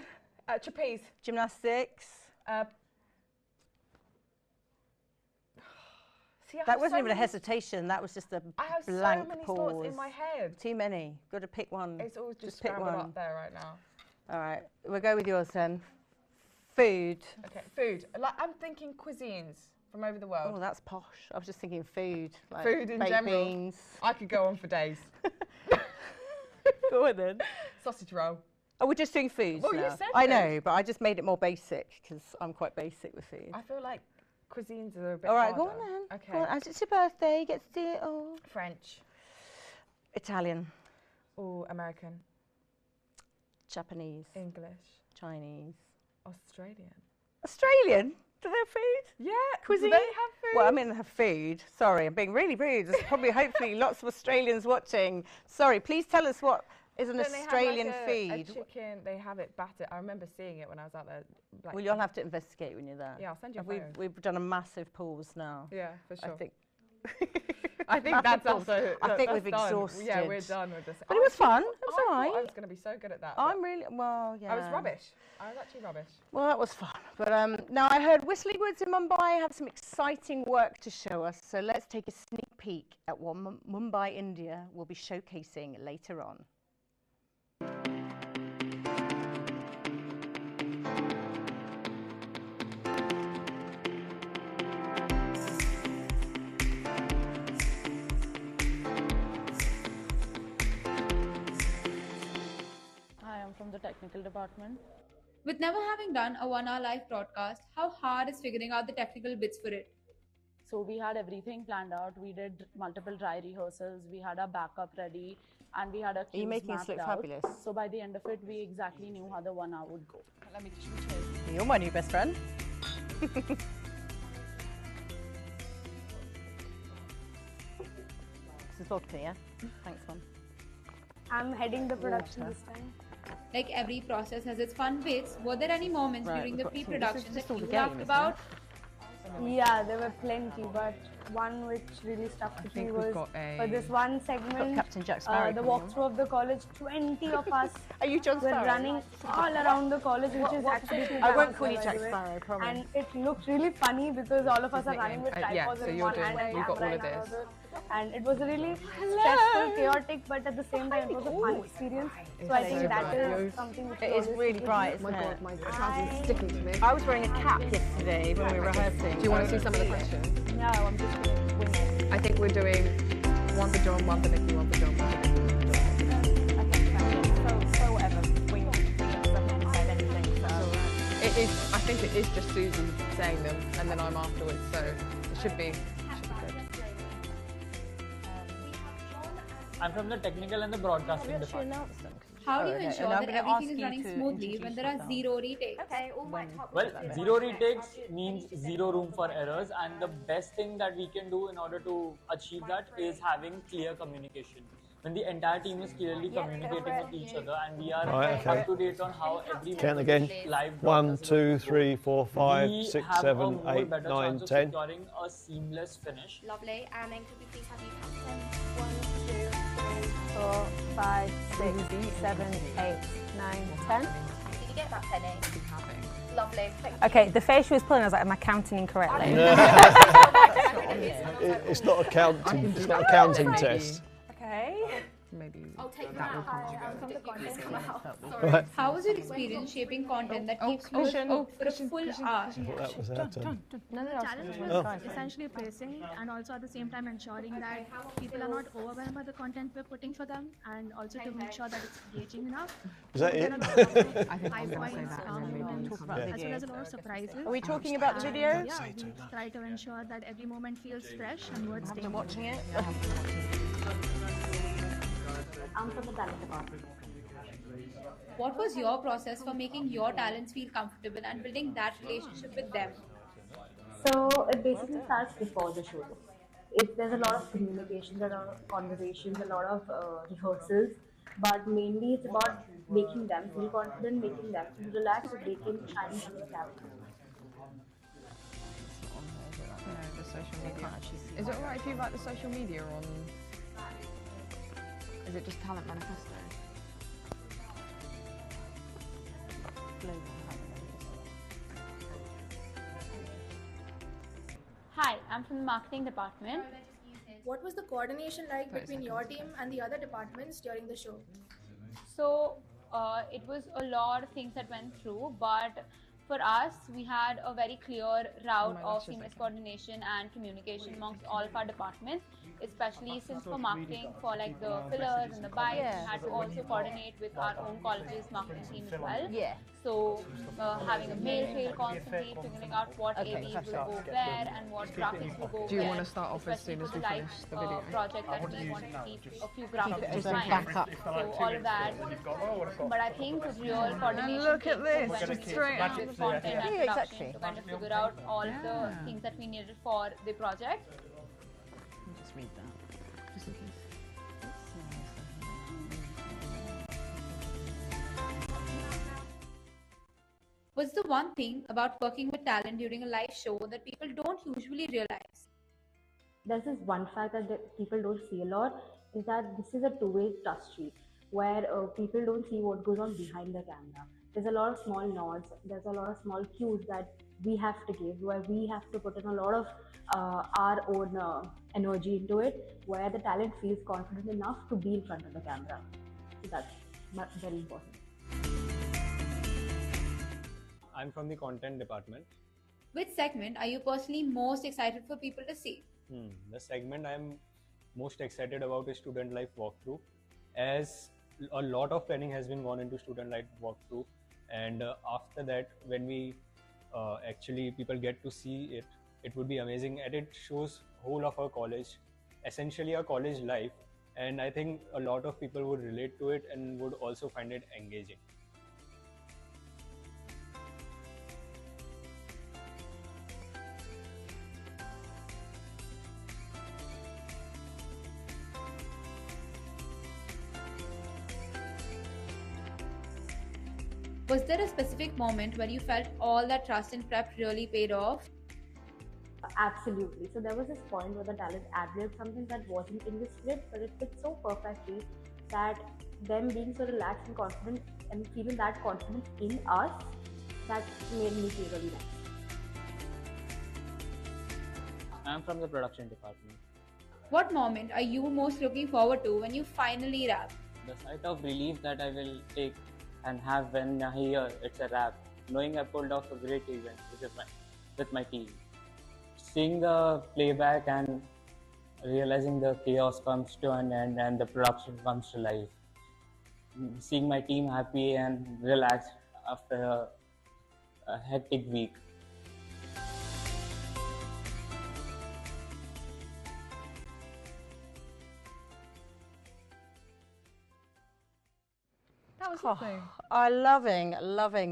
Trapeze. gymnastics. See, I That have wasn't so even a many- hesitation. That was just a I have blank so many pause. thoughts in my head. Too many. Got to pick one. It's all just pick scrambled one. up there right now. All right, we'll go with yours then. Food. Okay, food. Like, I'm thinking cuisines from over the world. Oh, that's posh. I was just thinking food. Like Food in baked general. beans. I could go on for days. Go on then. Sausage roll. Oh, we're just doing food Well, you now. said I food. know, but I just made it more basic because I'm quite basic with food. I feel like cuisines are a bit All right, harder. go on then. Okay. Go on, as it's your birthday, you get to do it all. French. Italian. Or American. Japanese. English. Chinese. Australian. Australian? Do they have food? Yeah. Cuisine? Do they have food? Well, I mean, they have food. Sorry, I'm being really rude. There's probably, hopefully, lots of Australians watching. Sorry, please tell us what is an Don't they Australian have like a feed. chicken, they have it battered. I remember seeing it when I was out there. Like, Well, you'll have to investigate when you're there. Yeah, I'll send you a we've, photo. we've done a massive pause now. Yeah, for sure. I think I think that's pause. also. I think that's we've done. exhausted. Yeah, we're done with this. But it was fun. It was I all thought right. I was going to be so good at that. I'm really, well, yeah. I was rubbish. I was actually rubbish. Well, that was fun. But now I heard Whistling Woods in Mumbai have some exciting work to show us. So let's take a sneak peek at what Mumbai, India will be showcasing later on. Hi, I'm from the technical department. With never having done a 1-hour live broadcast, how hard is figuring out the technical bits for it? So we had everything planned out. We did multiple dry rehearsals. We had our backup ready, and we had our cues making us mapped look out. fabulous? So by the end of it, we exactly knew how the 1 hour would go. Let me just You're my new best friend. This is vodka, yeah? Thanks, Mum. I'm heading the production this time. Like every process has its fun bits. Were there any moments Right, during we've the got some- pre-production this is that all you the game, laughed isn't about? Yeah, there were plenty, but one which really stuck with me think we've was got for this one segment, Captain Jack Sparrow the coming on. walkthrough of the college. 20 of us Are you John were Sparrow? running all around the college, which is actually too I won't fast, call you by Jack the way. Sparrow, I promise. And it looked really funny because all of us are running with yeah, tripods so in you're one doing- hand and you've got camera all of in this. another. And it was really stressful, chaotic, but at the same time it was a fun experience. So I think that is something which It is really bright, isn't it? My trousers are sticking to me. I was wearing a cap yesterday when we were rehearsing. Do you want to see some of the questions? No, I'm just going to wing it. I think we're doing one for John, one for Nikki, one for John, one for Nikki, one for John. So whatever, wing it, doesn't say anything. So. It is. I think it is just Susie saying them, and then I'm afterwards. So it should be good. I'm from the technical and the broadcasting department. How do you okay. ensure And I'm that gonna ask everything is you running to smoothly introduce when there are yourself. zero retakes? Okay, Well, zero retakes means zero room for errors, and the best thing that we can do in order to achieve that is having clear communication. When the entire team is clearly communicating with each other, and we are Right, okay. up to date on how every Count again. live 1, 2, 3, 4, 5, we 6, have 7, a more 8, better 9, chance of 10. securing a seamless finish. Lovely. And then could we please have you count them? 1, 2, 3, 4, 5, 6, 7, 8, 9, 10. Did you get that, Penny? Lovely. Thank you. Okay, the face she was pulling, I was like, am I counting incorrectly? It's not a counting. It's not a counting test. Okay. Maybe I'll take that will that. come From the content. Right. How was your experience shaping content that keeps you hooked for a full hour? That was our turn. The challenge was essentially pacing and also at the same time ensuring that people are not overwhelmed by the content we're putting for them, and also to make sure that it's engaging enough. Is that There it? are a lot of high points, moments, Talk about as video. well as a lot of surprises. Are we talking about the And, video? Yeah, we try to ensure that every moment feels fresh and worth staying. Watching it? I'm from the talent department. What was your process for making your talents feel comfortable and building that relationship with them? So it basically starts before the show. There's a lot of communication, a lot of conversations, a lot of rehearsals, but mainly it's about making them feel confident, making them feel relaxed so they can shine through the camera. The social media. Is it alright if you write the social media on? Is it just Talent Manifesto? Hi, I'm from the marketing department. What was the coordination like between your team and the other departments during the show? So it was a lot of things that went through, but for us, we had a very clear route of seamless coordination and communication amongst all of our departments, especially since for marketing, for like the fillers and the bites, we had to also coordinate with our own college's marketing team as well. Yeah. So having a mail trail constantly, figuring out what AVs will go where and what graphics will go where. Do you want to start off as soon as we finish the video? Project that we want to keep a few graphics designed. So all of that. But I think the real coordination. And look at this, just straight out with content and production to kind of figure out all of the things that we needed for the project. Just read that. Just in case. What's the one thing about working with talent during a live show that people don't usually realize? There's this one fact that people don't see a lot, is that this is a two-way industry where people don't see what goes on behind the camera. There's a lot of small nods, there's a lot of small cues that we have to give, where we have to put in a lot of our own energy into it, where the talent feels confident enough to be in front of the camera. So that's very important. I'm from the content department. Which segment are you personally most excited for people to see? The segment I'm most excited about is Student Life Walkthrough, as a lot of planning has been gone into Student Life Walkthrough, and after that, when we actually people get to see it, it would be amazing, and it shows whole of our college, essentially our college life, and I think a lot of people would relate to it and would also find it engaging. Was there a specific moment where you felt all that trust and prep really paid off? Absolutely. So there was this point where the talent ad-libbed something that wasn't in the script, but it fit so perfectly that them being so relaxed and confident and feeling that confidence in us, that made me feel really nice. I'm from the production department. What moment are you most looking forward to when you finally wrap? The sight of relief that I will take and have when I hear it's a wrap, knowing I pulled off a great event with my team. Seeing the playback and realizing the chaos comes to an end and the production comes to life. Seeing my team happy and relaxed after a hectic week. That was lovely. I loving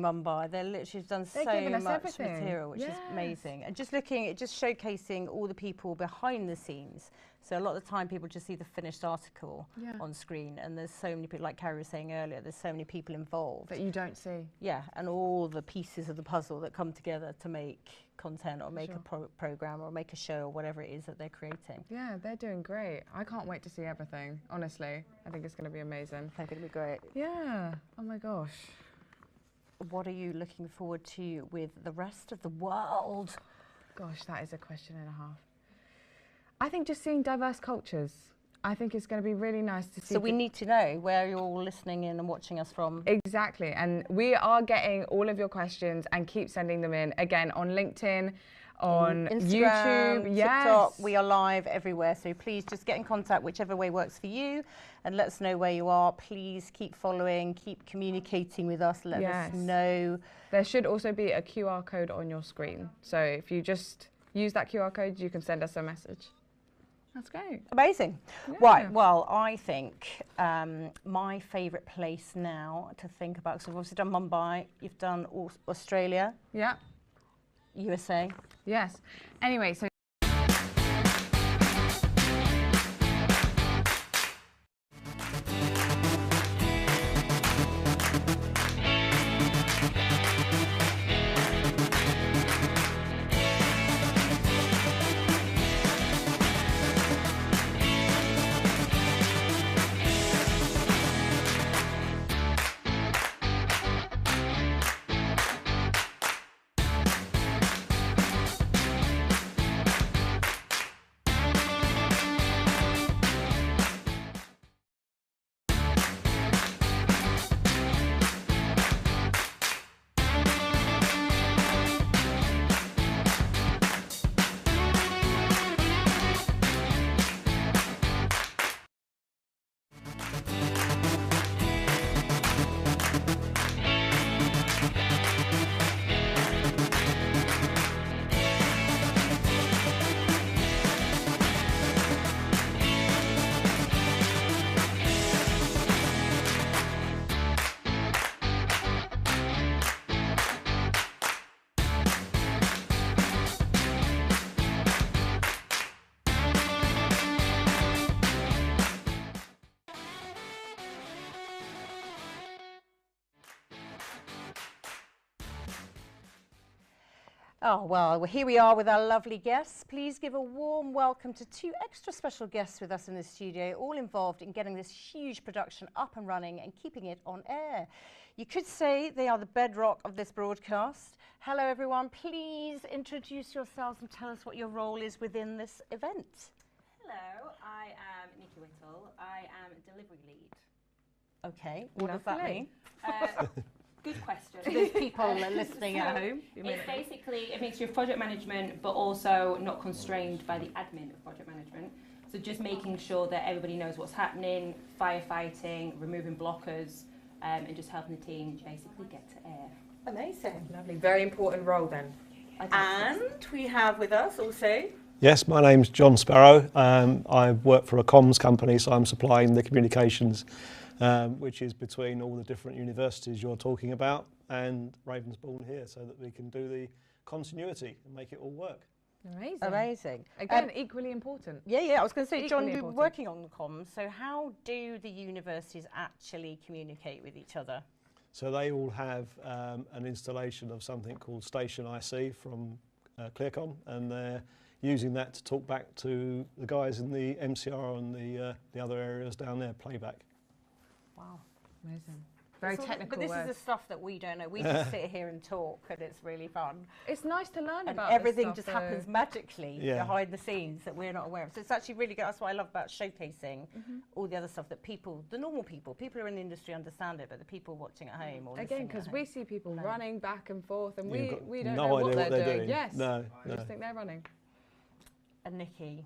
Mumbai. They're literally done so much everything. material, which is amazing. And just showcasing all the people behind the scenes. So a lot of the time people just see the finished article on screen, and there's so many people, like Carrie was saying earlier, there's so many people involved. That you don't see. Yeah, and all the pieces of the puzzle that come together to make content or make a program or make a show or whatever it is that they're creating. Yeah, they're doing great. I can't wait to see everything, honestly. I think it's going to be amazing. They're going to be great. Yeah. Oh my gosh. What are you looking forward to with the rest of the world? Gosh, that is a question and a half. I think just seeing diverse cultures. I think it's going to be really nice to see. So we need to know where you're all listening in and watching us from. Exactly. And we are getting all of your questions and keep sending them in. Again, on LinkedIn, on Instagram, YouTube, TikTok. We are live everywhere. So please just get in contact whichever way works for you and let us know where you are. Please keep following, keep communicating with us. Let us know. There should also be a QR code on your screen. So if you just use that QR code, you can send us a message. That's great. Amazing. Yeah. Right, well, I think my favourite place now to think about, so we've obviously done Mumbai, you've done Australia. Yeah. USA. Yes. Anyway, so Oh, well, here we are with our lovely guests. Please give a warm welcome to two extra special guests with us in the studio, all involved in getting this huge production up and running and keeping it on air. You could say they are the bedrock of this broadcast. Hello, everyone. Please introduce yourselves and tell us what your role is within this event. Hello, I am Nikki Whittle. I am delivery lead. Okay, what does that mean? Good question. There's people listening at home. It's basically a mixture of project management, but also not constrained by the admin of project management. So just making sure that everybody knows what's happening, firefighting, removing blockers, and just helping the team basically get to air. Amazing. Lovely. Very important role then. And we have with us also... Yes, my name's John Sparrow. I work for a comms company, so I'm supplying the communications which is between all the different universities you're talking about and Ravensbourne here, so that we can do the continuity and make it all work. Amazing. Amazing. Again, equally important. Yeah, I was going to say, Equally John, you're important. working on the comms, so how do the universities actually communicate with each other? So they all have an installation of something called Station IC from Clearcom, and they're using that to talk back to the guys in the MCR and the other areas down there, playback. Wow. Amazing. Very technical But this words. is the stuff that we don't know. We just sit here and talk, and it's really fun. It's nice to learn and about everything this just stuff, happens though. magically Yeah. behind the scenes that we're not aware of. So it's actually really good. That's what I love about showcasing all the other stuff that people, the normal people who are in the industry understand it, but the people watching at home or Again, listening because at we home see people don't. running back and forth, and You've we got don't no know what idea they're doing. Yes. No, We just think they're running. And Nikki,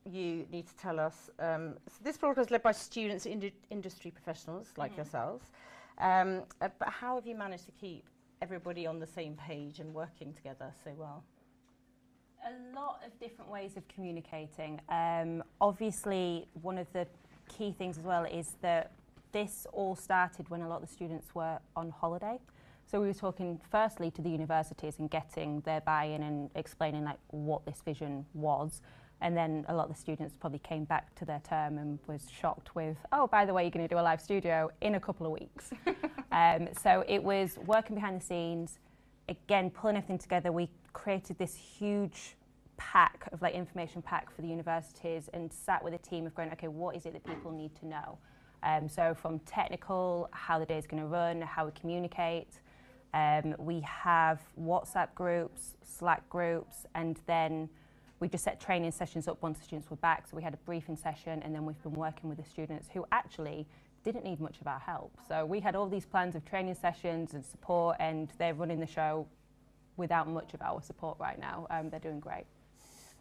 you need to tell us, so this broadcast is led by students, industry professionals like yourselves, but how have you managed to keep everybody on the same page and working together so well? A lot of different ways of communicating. Obviously, one of the key things as well is that this all started when a lot of the students were on holiday. So we were talking firstly to the universities and getting their buy-in and explaining like what this vision was. And then a lot of the students probably came back to their term and was shocked with, oh, by the way, you're going to do a live studio in a couple of weeks. So it was working behind the scenes, again, pulling everything together. We created this huge pack of like information pack for the universities and sat with a team of going, okay, what is it that people need to know? So from technical, how the day is going to run, how we communicate. We have WhatsApp groups, Slack groups, and then we just set training sessions up once the students were back. So we had a briefing session, and then we've been working with the students who actually didn't need much of our help. So we had all these plans of training sessions and support, and they're running the show without much of our support right now. They're doing great.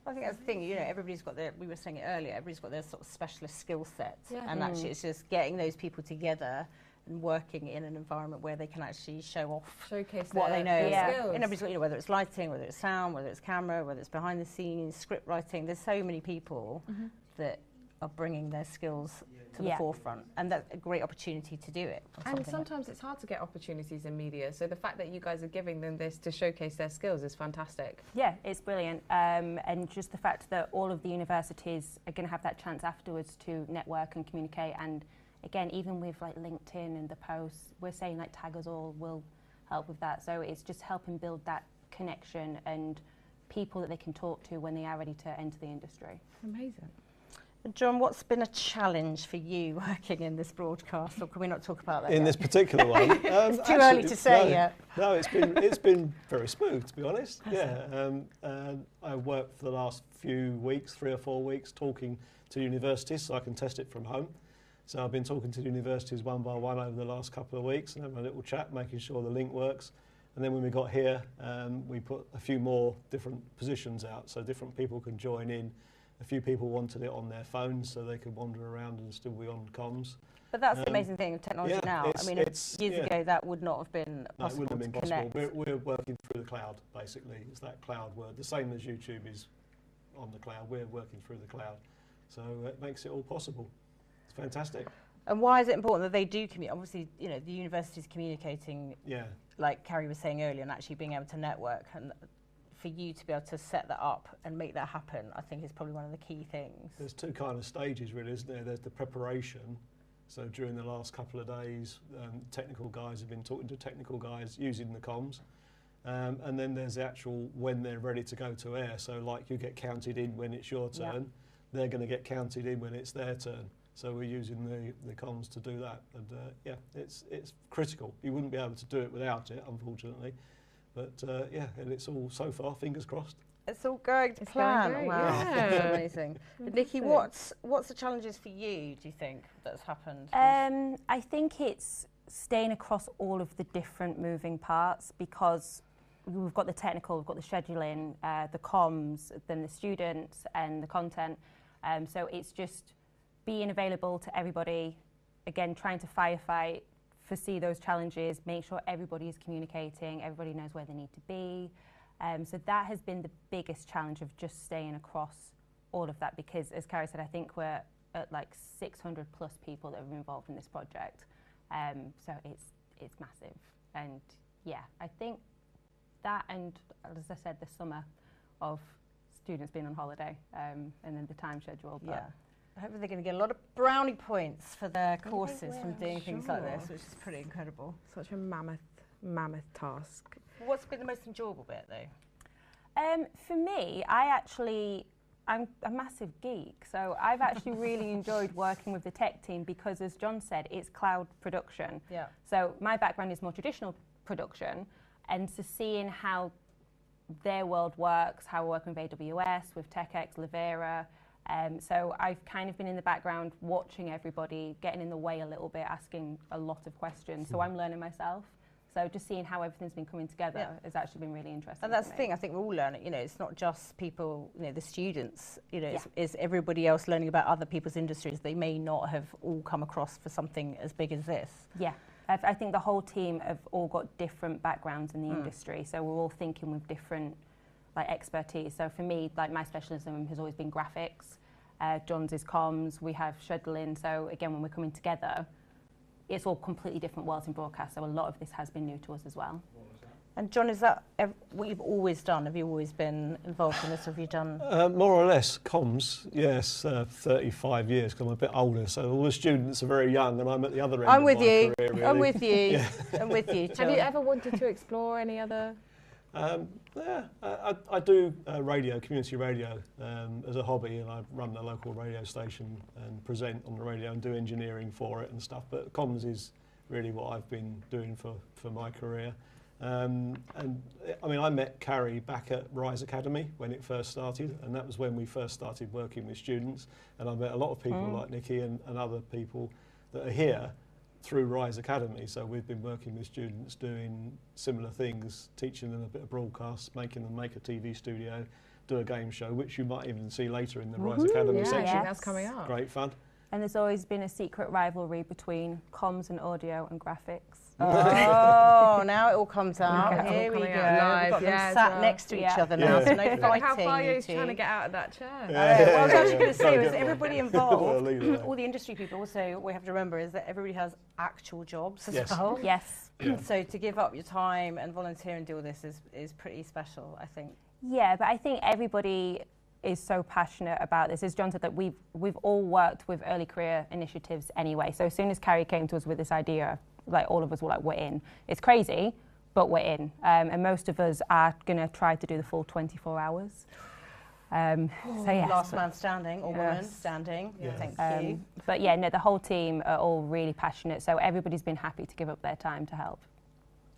I think that's the thing, you know, everybody's got their, we were saying it earlier, everybody's got their sort of specialist skill set. Yeah. And actually it's just getting those people together and working in an environment where they can actually show off Showcase what their they know. skills. And everybody's got, you know, whether it's lighting, whether it's sound, whether it's camera, whether it's behind the scenes, script writing. There's so many people that are bringing their skills to the forefront, and that's a great opportunity to do it. And sometimes it's hard to get opportunities in media, so the fact that you guys are giving them this to showcase their skills is fantastic. Yeah, it's brilliant. And just the fact that all of the universities are going to have that chance afterwards to network and communicate. And again, even with like LinkedIn and the posts, we're saying like tag us all will help with that. So it's just helping build that connection and people that they can talk to when they are ready to enter the industry. Amazing. John, what's been a challenge for you working in this broadcast, or can we not talk about that in yet? this particular one? It's too early to say yet. No, it's been very smooth, to be honest. I worked for the last few weeks, 3 or 4 weeks, talking to universities so I can test it from home. So I've been talking to the universities one by one over the last couple of weeks and having a little chat, making sure the link works. And then when we got here, we put a few more different positions out so different people can join in. A few people wanted it on their phones so they could wander around and still be on comms. But that's the amazing thing of technology now. I mean, years ago that would not have been possible to connect. Possible. We're working through the cloud, basically. It's that cloud word. The same as YouTube is on the cloud. We're working through the cloud. So it makes it all possible. It's fantastic. And why is it important that they do communicate? Obviously, you know, the university's communicating, like Carrie was saying earlier, and actually being able to network. And for you to be able to set that up and make that happen, I think is probably one of the key things. There's two kind of stages really, isn't there? There's the preparation. So during the last couple of days, technical guys have been talking to technical guys using the comms. And then there's the actual when they're ready to go to air. So like you get counted in when it's your turn, they're going to get counted in when it's their turn. So we're using the comms to do that. And yeah, it's critical. You wouldn't be able to do it without it, unfortunately. But yeah, and it's all, so far, fingers crossed. It's all going to plan. Going great, Wow, yeah. that's amazing. Nikki, what's the challenges for you, do you think, that's happened? I think it's staying across all of the different moving parts, because we've got the technical, we've got the scheduling, the comms, then the students and the content. So it's just being available to everybody, again, trying to firefight, foresee those challenges, make sure everybody is communicating, everybody knows where they need to be. So that has been the biggest challenge, of just staying across all of that, because as Carrie said, I think we're at like 600 plus people that are involved in this project. So it's massive. And yeah, I think that, and as I said, the summer of students being on holiday, and then the time schedule. But yeah. I hope they're going to get a lot of brownie points for their courses from doing things like this, which is pretty incredible. Such a mammoth task. What's been the most enjoyable bit, though? For me, I'm a massive geek, so I've actually really enjoyed working with the tech team, because, as John said, it's cloud production. Yeah. So my background is more traditional production, and so seeing how their world works, how we're working with AWS, with TechX, Livera. So I've kind of been in the background watching everybody, getting in the way a little bit, asking a lot of questions. So I'm learning myself. So just seeing how everything's been coming together has actually been really interesting. And that's the thing, I think we're all learning, it's not just people, the students, it's everybody else learning about other people's industries they may not have all come across for something as big as this. Yeah, I think the whole team have all got different backgrounds in the industry, so we're all thinking with different expertise. So for me, my specialism has always been graphics, John's is comms, we have scheduling, so again, when we're coming together, it's all completely different worlds in broadcast, so a lot of this has been new to us as well. And John, is that what you've always done? Have you always been involved in this, or have you done? More or less, comms, yes, 35 years, because I'm a bit older, so all the students are very young, and I'm at the other end of my career, really. I'm with you, Yeah. I'm with you, John. Have you ever wanted to explore any other? Yeah, I do community radio as a hobby, and I run a local radio station and present on the radio and do engineering for it and stuff, but comms is really what I've been doing for my career. And I mean, I met Carrie back at Rise Academy when it first started, and that was when we first started working with students, and I met a lot of people like Nikki and other people that are here through Rise Academy. So we've been working with students doing similar things, teaching them a bit of broadcast, making them make a TV studio, do a game show, which you might even see later in the Rise Academy section. Yeah, that's coming up. Great fun. And there's always been a secret rivalry between comms and audio and graphics. Oh, now it all comes out. Okay, Here we go. live, We've got them sat next to each other now, so no fighting. Look how far you're trying to get out of that chair. What I was actually going to say was everybody involved, all the industry people, also what we have to remember is that everybody has actual jobs as well. Yes. So to give up your time and volunteer and do all this is pretty special, I think. Yeah, but I think everybody is so passionate about this. As John said, that we've all worked with early career initiatives anyway. So as soon as Carrie came to us with this idea, all of us were like, we're in. It's crazy, but we're in. And most of us are going to try to do the full 24 hours. So yes. Last man standing, or woman standing. Yeah. Thank you. But yeah, no, the whole team are all really passionate. So everybody's been happy to give up their time to help.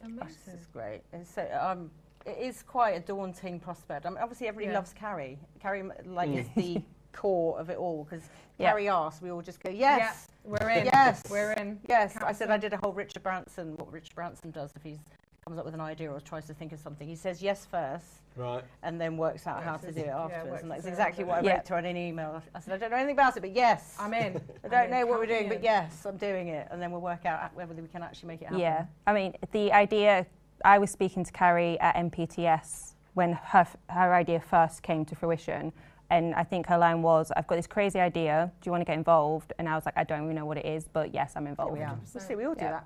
This is great. And so, it is quite a daunting prospect. I mean, obviously, everybody loves Carrie. Carrie, is the core of it all, because Carrie asked, we all just go, yes, we're in. Yes, we're in. Yes, I said I did a whole Richard Branson, what Richard Branson does if he comes up with an idea or tries to think of something. He says yes first, right, and then works out how to do it afterwards. works And that's it exactly out. what I wrote to her in an email. I said, I don't know anything about it, but yes. I'm in. I don't know what we're doing, but yes, I'm doing it. And then we'll work out whether we can actually make it happen. Yeah, I mean, the idea, I was speaking to Carrie at MPTS when her idea first came to fruition. And I think her line was, I've got this crazy idea, do you want to get involved? And I was like, I don't even know what it is, but yes, I'm involved. We'll see, we all do that.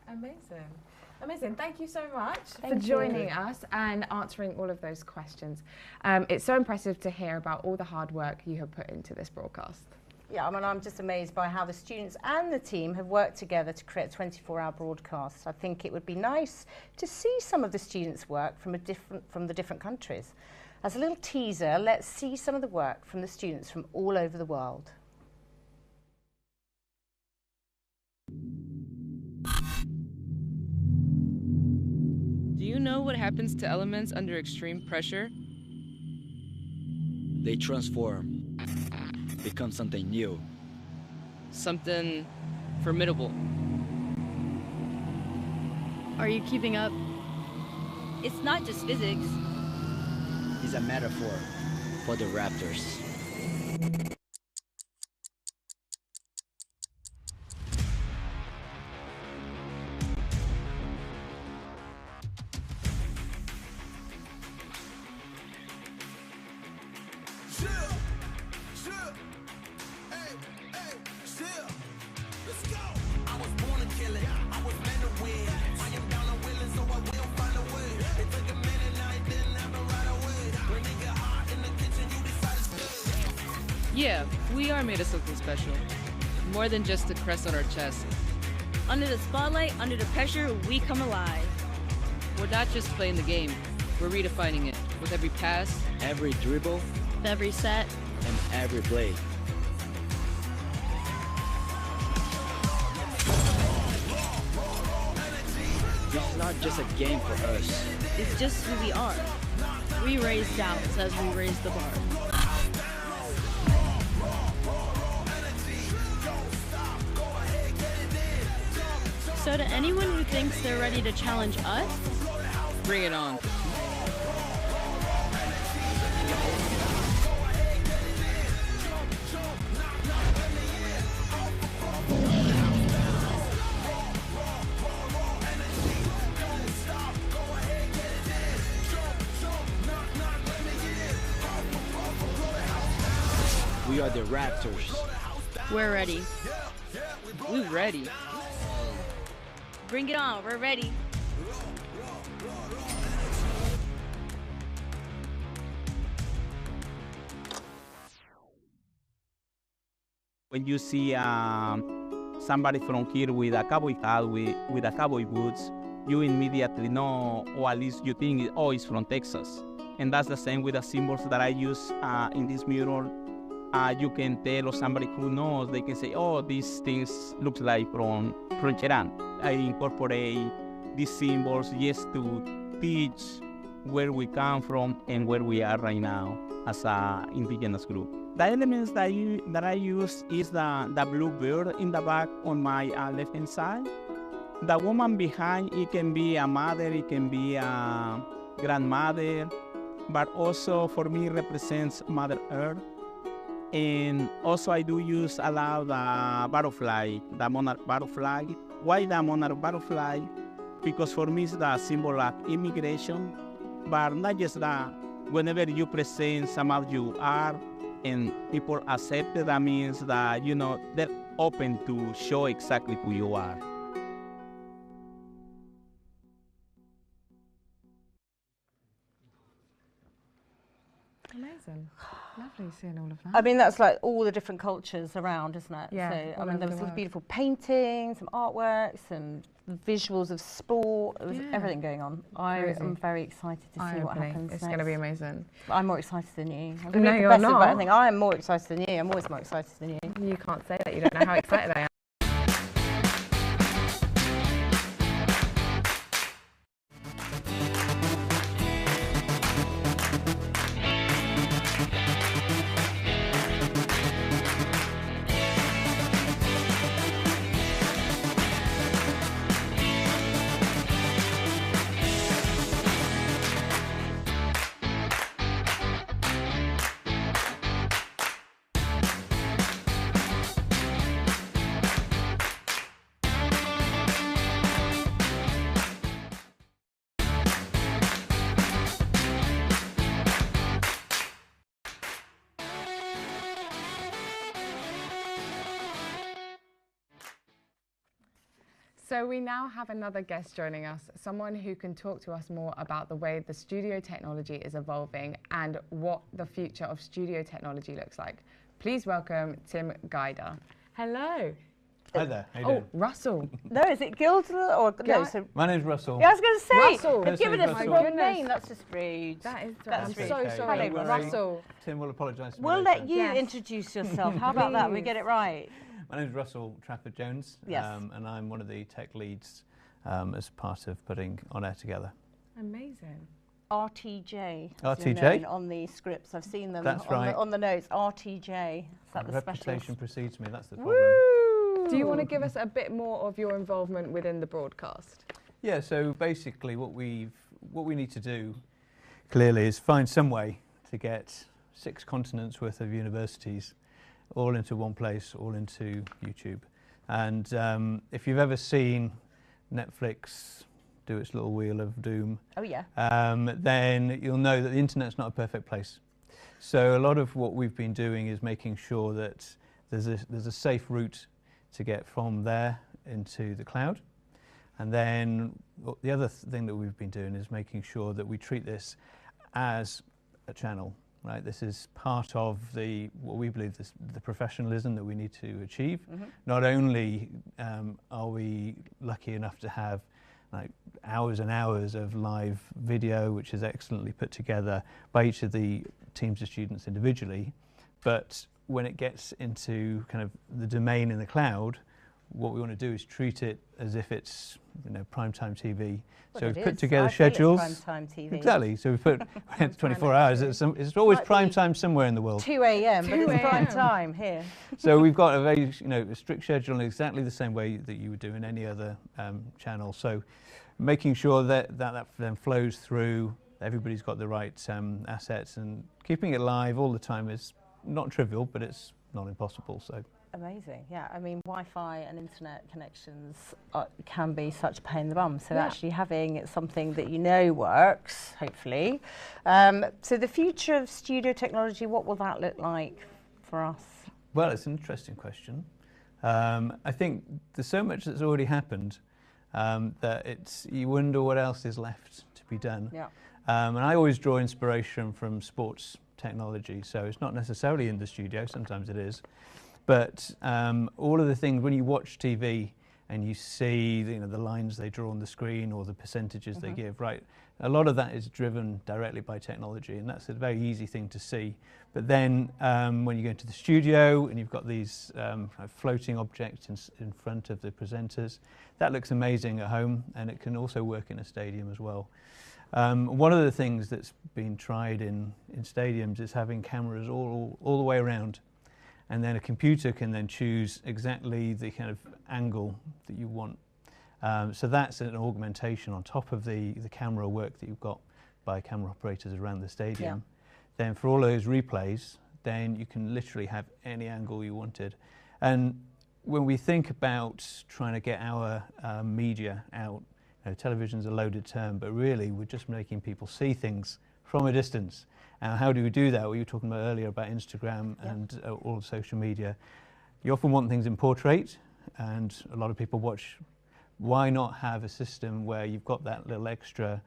Amazing. Amazing. Thank you so much for Thank joining you. us and answering all of those questions. It's so impressive to hear about all the hard work you have put into this broadcast. Yeah, I mean, I'm just amazed by how the students and the team have worked together to create a 24-hour broadcast. I think it would be nice to see some of the students' work from the different countries. As a little teaser, let's see some of the work from the students from all over the world. Do you know what happens to elements under extreme pressure? They transform, become something new. Something formidable. Are you keeping up? It's not just physics. It's a metaphor for the raptors. Yeah, we are made of something special. More than just a crest on our chest. Under the spotlight, under the pressure, we come alive. We're not just playing the game, we're redefining it. With every pass, every dribble, every set, and every play. It's not just a game for us. It's just who we are. We raise doubts as we raise the bar. So to anyone who thinks they're ready to challenge us, bring it on. We are the Raptors. We're ready. We're ready. Bring it on, we're ready. When you see somebody from here with a cowboy hat, with a cowboy boots, you immediately know, or at least you think, oh, it's from Texas. And that's the same with the symbols that I use in this mural. You can tell, or somebody who knows, they can say, oh, these things looks like from Cherán. I incorporate these symbols just to teach where we come from and where we are right now as an indigenous group. The elements that I use is the blue bird in the back on my left-hand side. The woman behind, it can be a mother, it can be a grandmother, but also for me represents Mother Earth. And also I do use a lot the butterfly, the monarch butterfly. Why the monarch butterfly? Because for me it's the symbol of immigration, but not just that. Whenever you present somehow you are and people accept it, that means that, you know, they're open to show exactly who you are. Amazing. Lovely seeing all of that. I mean, that's like all the different cultures around, isn't it? Yeah, So, all I mean, there over was the some beautiful paintings, some artwork, some visuals of sport. There was everything going on. I am very excited to see what happens It's next. going to be amazing. I'm more excited than you. I'm No, going to be you're professor, but I not. think I am more excited than you. I'm always more excited than you. You can't say that. You don't know how excited I am. So we now have another guest joining us, someone who can talk to us more about the way the studio technology is evolving and what the future of studio technology looks like. Please welcome Tim Guider. Hello. Hi there. How you doing? Russell. No, is it Gilda or no? So My name's Russell. yeah, I was going to say, Russell. they've given us the Russell. wrong name. That's just rude. I'm so sorry, Don't worry. Russell. Tim will apologise to me We'll later. let you introduce yourself. How about that? We get it right. My name's Russell Trafford-Jones, Yes. and I'm one of the tech leads as part of putting On Air together. Amazing. RTJ. RTJ? On the scripts, I've seen them. That's on right. On the notes, RTJ. Is that the Reputation specialist? precedes me, that's the problem. Do you want to give us a bit more of your involvement within the broadcast? Yeah, so basically what we need to do clearly is find some way to get 6 continents worth of universities all into one place, all into YouTube. And if you've ever seen Netflix do its little wheel of doom, oh yeah, then you'll know that the internet's not a perfect place. So a lot of what we've been doing is making sure that there's a safe route to get from there into the cloud. And then the other thing that we've been doing is making sure that we treat this as a channel, right? This is part of what we believe the professionalism that we need to achieve. Mm-hmm. Not only are we lucky enough to have like hours and hours of live video, which is excellently put together by each of the teams of students individually, but when it gets into kind of the domain in the cloud, what we want to do is treat it as if it's primetime TV. Well, so it we've put is. together I feel it's schedules. primetime TV. Exactly. So we put 24 hours. It's always Might prime be time somewhere in the world. 2 a.m. but it's prime time here. So we've got a very a strict schedule in exactly the same way that you would do in any other channel. So making sure that then flows through. Everybody's got the right assets, and keeping it live all the time is not trivial, but it's not impossible. So amazing, yeah. I mean, Wi-Fi and internet connections can be such a pain in the bum. So Yeah. actually having something that works, hopefully. So the future of studio technology, what will that look like for us? Well, it's an interesting question. I think there's so much that's already happened that you wonder what else is left to be done. Yeah. And I always draw inspiration from sports technology, so it's not necessarily in the studio, sometimes it is. But all of the things, when you watch TV and you see the lines they draw on the screen or the percentages they give, right, a lot of that is driven directly by technology, and that's a very easy thing to see. But then when you go into the studio and you've got these floating objects in front of the presenters, that looks amazing at home, and it can also work in a stadium as well. One of the things that's been tried in stadiums is having cameras all the way around, and then a computer can then choose exactly the kind of angle that you want. So that's an augmentation on top of the camera work that you've got by camera operators around the stadium. Yeah. Then for all those replays, then you can literally have any angle you wanted. And when we think about trying to get our media out, television's a loaded term, but really we're just making people see things from a distance. And how do we do that? Well, you were talking about earlier about Instagram and all of social media. You often want things in portrait, and a lot of people watch. Why not have a system where you've got that little extra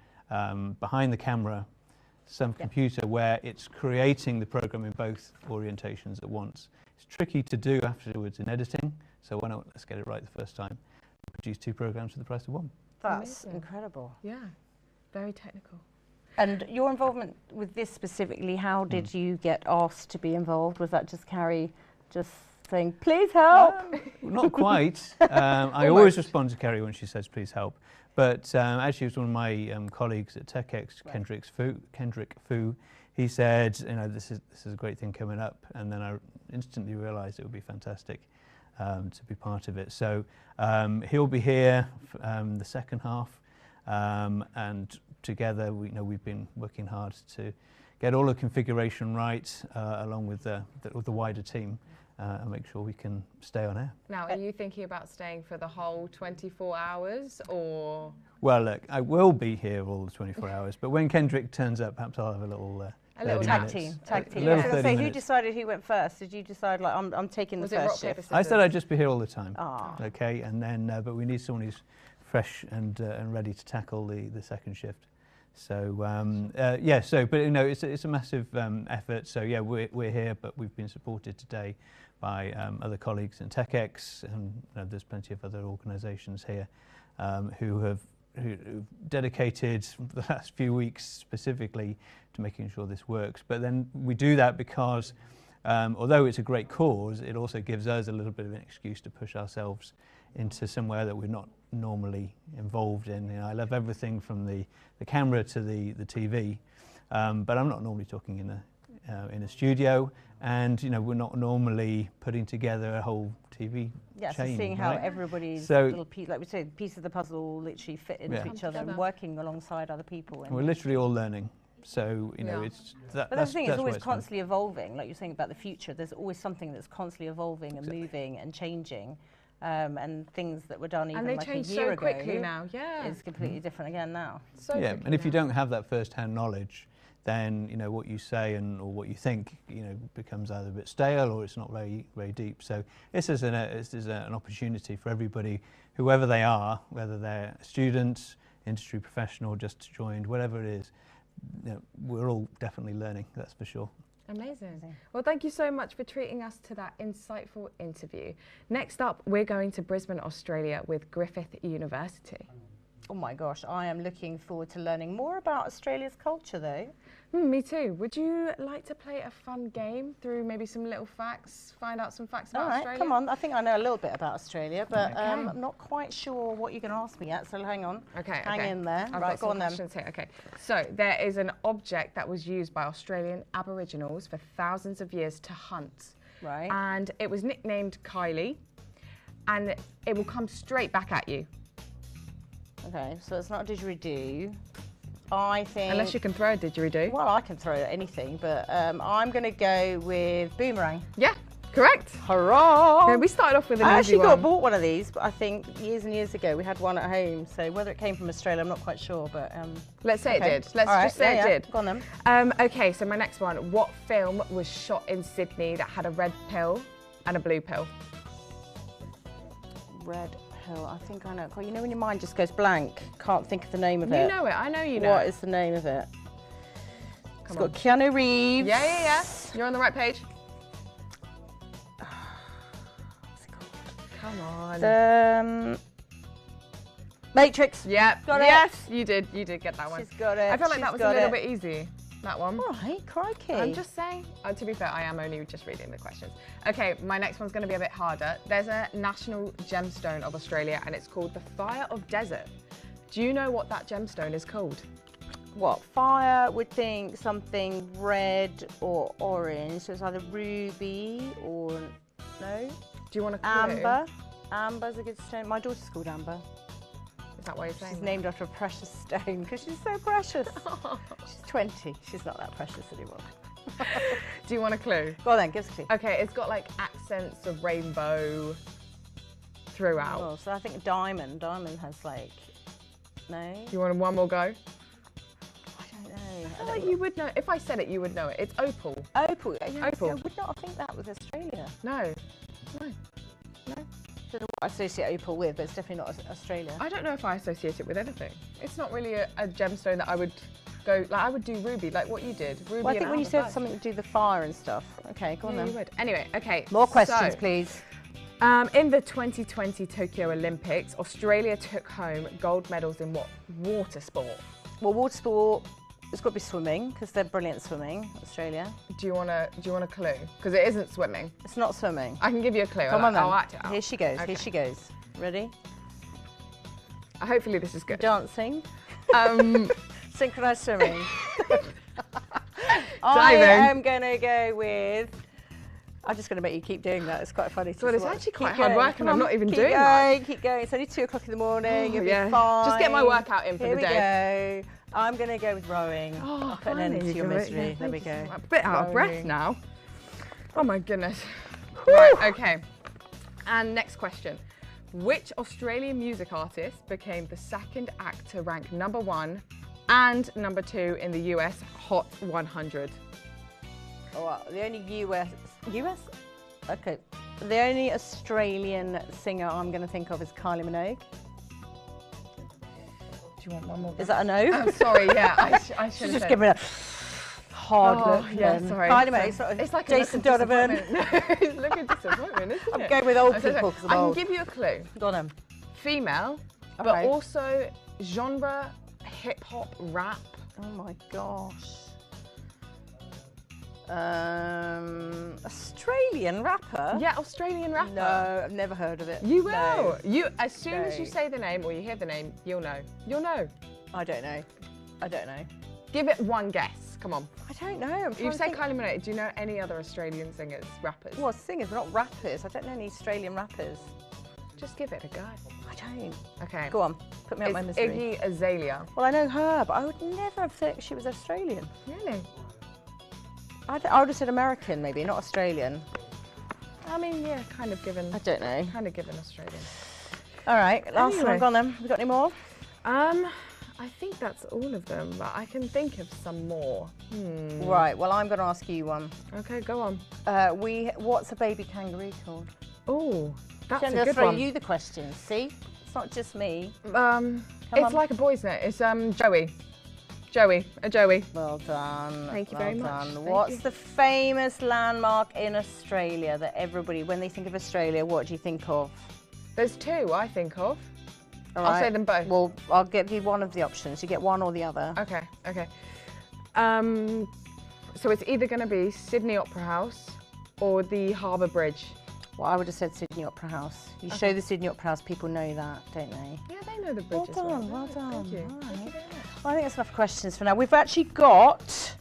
behind the camera, some computer where it's creating the program in both orientations at once. It's tricky to do afterwards in editing, so why not let's get it right the first time. Produce 2 programs for the price of 1. That's incredible. Yeah, very technical. And your involvement with this specifically, how did you get asked to be involved? Was that just Carrie just saying, please help? Not quite. I always respond to Carrie when she says, please help. But actually, it was one of my colleagues at TechX, Kendrick Fu. He said, this is a great thing coming up. And then I instantly realized it would be fantastic to be part of it. So he'll be here the second half. And together, we've been working hard to get all the configuration right, along with the wider team, and make sure we can stay on air. Now, are you thinking about staying for the whole 24 hours, or? Well, look, I will be here all the 24 hours, but when Kendrick turns up, perhaps I'll have a little tag team. Who decided who went first? Did you decide, like, I'm taking the first shift? I said I'd just be here all the time. Oh. Okay, and then, but we need someone who's fresh and ready to tackle the second shift. So yeah, but it's a massive effort. So yeah, we're here, but we've been supported today by other colleagues in TechX, and there's plenty of other organisations here who've dedicated the last few weeks specifically to making sure this works. But then we do that because although it's a great cause, it also gives us a little bit of an excuse to push ourselves into somewhere that we're not normally involved in. I love everything from the camera to the TV, but I'm not normally talking in a studio, and we're not normally putting together a whole TV Yes, chain, seeing how everybody's little piece, like we said, piece of the puzzle literally fit into each other and working alongside other people. We're literally all learning. So it's But that's the thing; it's always constantly evolving. Like you're saying about the future, there's always something that's constantly evolving and moving and changing. And things that were done even like a year ago quickly now, is completely different again now. And if you don't have that first-hand knowledge, then what you say or what you think becomes either a bit stale or it's not very deep. So this is an opportunity for everybody, whoever they are, whether they're students, industry professional, just joined, whatever it is. We're all definitely learning, that's for sure. Amazing. Well, thank you so much for treating us to that insightful interview. Next up, we're going to Brisbane, Australia with Griffith University. Oh my gosh, I am looking forward to learning more about Australia's culture though. Me too. Would you like to play a fun game through maybe some little facts, find out some facts about Australia? Come on. I think I know a little bit about Australia, but I'm not quite sure what you're going to ask me yet, so hang on. Hang in there. I've got some questions here. Okay, so there is an object that was used by Australian Aboriginals for thousands of years to hunt. Right. And it was nicknamed Kylie, and it will come straight back at you. Okay, so it's not a didgeridoo. I think... Unless you can throw a didgeridoo. Well, I can throw anything, but I'm going to go with boomerang. Yeah, correct. Hurrah! Yeah, we started off with an I easy actually one. bought one of these, but I think years and years ago we had one at home, so whether it came from Australia, I'm not quite sure, but... Let's say it did. Let's just say it did. Go on then. Okay, so my next one. What film was shot in Sydney that had a red pill and a blue pill? Red pill, I think I know. You know when your mind just goes blank, can't think of the name of it. You know it, I know you know. What is the name of it? It's got Keanu Reeves. Yeah. You're on the right page. What's it called? Come on. The Matrix. Yep. Got it. Yes, you did get that one. She's got it. I feel like that was a little bit easy. That one. All right, crikey. I'm just saying. To be fair, I am only just reading the questions. Okay, my next one's going to be a bit harder. There's a national gemstone of Australia, and it's called the Fire of Desert. Do you know what that gemstone is called? What? Fire would think something red or orange. So it's either ruby or no. Do you want a clue? Amber. Amber's a good stone. My daughter's called Amber. Is that why you're saying She's named after a precious stone because she's so precious. She's 20. She's not that precious anymore. Do you want a clue? Go on then, give us a clue. Okay, it's got like accents of rainbow throughout. Oh, so I think diamond. Diamond has like, no? You want one more go? I don't know. I feel like you would know. If I said it, you would know it. It's opal. Opal. Yeah, opal. I would not think that was Australia. No. I don't know what I associate opal with, but it's definitely not Australia. I don't know if I associate it with anything. It's not really a gemstone that I would go, like I would do ruby, like what you did. Ruby. Well, I think when you said something to do the fire and stuff. Okay, go on then. You would. Anyway, okay. More questions, please. In the 2020 Tokyo Olympics, Australia took home gold medals in what water sport? Well, water sport, it's got to be swimming because they're brilliant swimming, Australia. Do you want a clue? Because it isn't swimming. It's not swimming. I can give you a clue. Come on then. I'll act it out. Here she goes. Okay. Here she goes. Ready? Hopefully this is good. Dancing. Synchronized swimming. Diving. I am going to go with... I'm just going to make you keep doing that. It's quite funny to watch. It's actually quite hard work and I'm not even doing much. Keep going. It's only 2 o'clock in the morning. You'll be fine. Just get my workout in for the day. Here we go. I'm going to go with rowing. Oh, put an end to your misery. Yeah, there we go. A bit out of breath now. Oh my goodness. Right, okay. And next question. Which Australian music artist became the second act to rank #1 and #2 in the US Hot 100? Oh, well, the only US? Okay. The only Australian singer I'm going to think of is Kylie Minogue. Do you want one more? Is that a no? Oh, sorry, yeah, I should just give me a hard look. Yeah, sorry. Kylie Minogue, it's like Jason Donovan. It's look at disappointment, isn't it? I'm going with old people because I'm I old. can give you a clue. Go on then. Female, but Okay. also genre hip hop rap. Oh my gosh. Australian rapper? Yeah, Australian rapper. No, I've never heard of it. You will. No. You as soon as you No. say the name or you hear the name, you'll know. You'll know. I don't know. I don't know. Give it one guess. Come on. I don't know. I'm trying You've to said think. Kylie Minogue. Do you know any other Australian singers, rappers? Well, singers, but not rappers. I don't know any Australian rappers. Just give it a go. I don't. Okay. Go on. Put me out my It's misery. Iggy Azalea. Well, I know her, but I would never have thought she was Australian. Really? I would have said American, maybe, not Australian. I mean, yeah, kind of given. I don't know. Kind of given Australian. All right, last Anyway. one. Go on then. We got any more? I think that's all of them, but I can think of some more. Right. Well, I'm going to ask you one. Okay, go on. What's a baby kangaroo called? Oh, that's I'm a going to good throw one. you the questions. See, it's not just me. It's on. like a boy's name. It's Joey. Joey. Well done. Thank you well very much. done. Thank What's you. the famous landmark in Australia that everybody, when they think of Australia, what do you think of? There's two I think of. All I'll right. say them both. Well, I'll give you one of the options. You get one or the other. Okay. So it's either going to be Sydney Opera House or the Harbour Bridge. Well, I would have said Sydney Opera House. You show the Sydney Opera House, people know that, don't they? Yeah, they know the bridge as Well well. done, well done. Thank you. All Thank you right. very much. Well, I think that's enough questions for now. We've actually got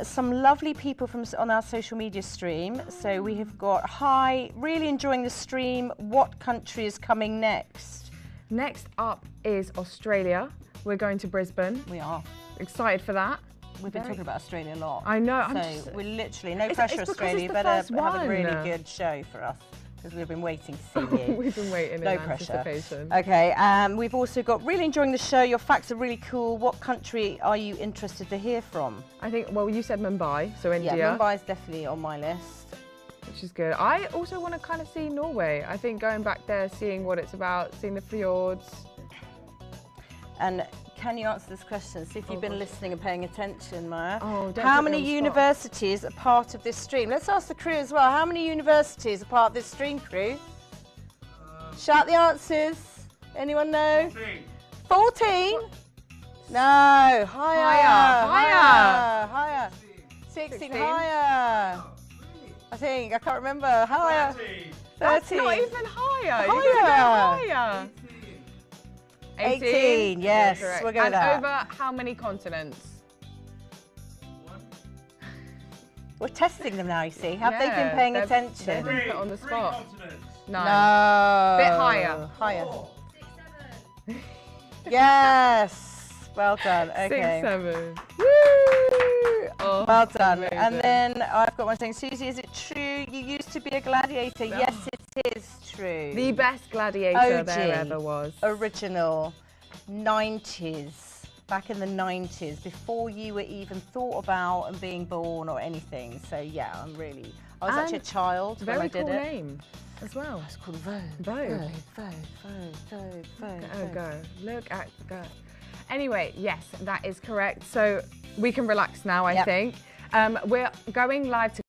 some lovely people from on our social media stream. So we have got, hi, really enjoying the stream. What country is coming next? Next up is Australia. We're going to Brisbane. We are. Excited for that. We've been talking about Australia a lot. I know. So we're literally, no It's pressure because Australia, it's you the better first have a really one. good show for us. Because we've been waiting to see you. We've been waiting no in pressure. anticipation. Okay, we've also got really enjoying the show. Your facts are really cool. What country are you interested to hear from? I think, well, you said Mumbai, so India. Yeah, Mumbai's definitely on my list. Which is good. I also want to kind of see Norway. I think going back there, seeing what it's about, seeing the fjords. And can you answer this question? See if you've been listening and paying attention, Maya. Oh, don't How put me many on the spot. universities are part of this stream? Let's ask the crew as well. How many universities are part of this stream, crew? Shout the answers. Anyone know? 14? No, higher. 16, higher. I think, I can't remember. Higher. 13. That's not even higher. You're Higher. going to go higher. 18, yes, Correct. we'll go with and that. over how many continents? We're testing them now, you see. Have they been paying attention? They've been put on the spot. No. Bit higher. Higher. Yes. Well done. Okay. 6, 7. Woo! Oh, well done. amazing. And then I've got one saying, Susie, is it true you used to be a gladiator? Yes, it is true. The best gladiator OG, there ever was. Original 90s. Back in the 90s, before you were even thought about and being born or anything. So yeah, I was actually a child when I Very did cool it. name as well. It's called Vogue. Vogue. Look at go. Anyway, yes, that is correct. So we can relax now, I think. We're going live to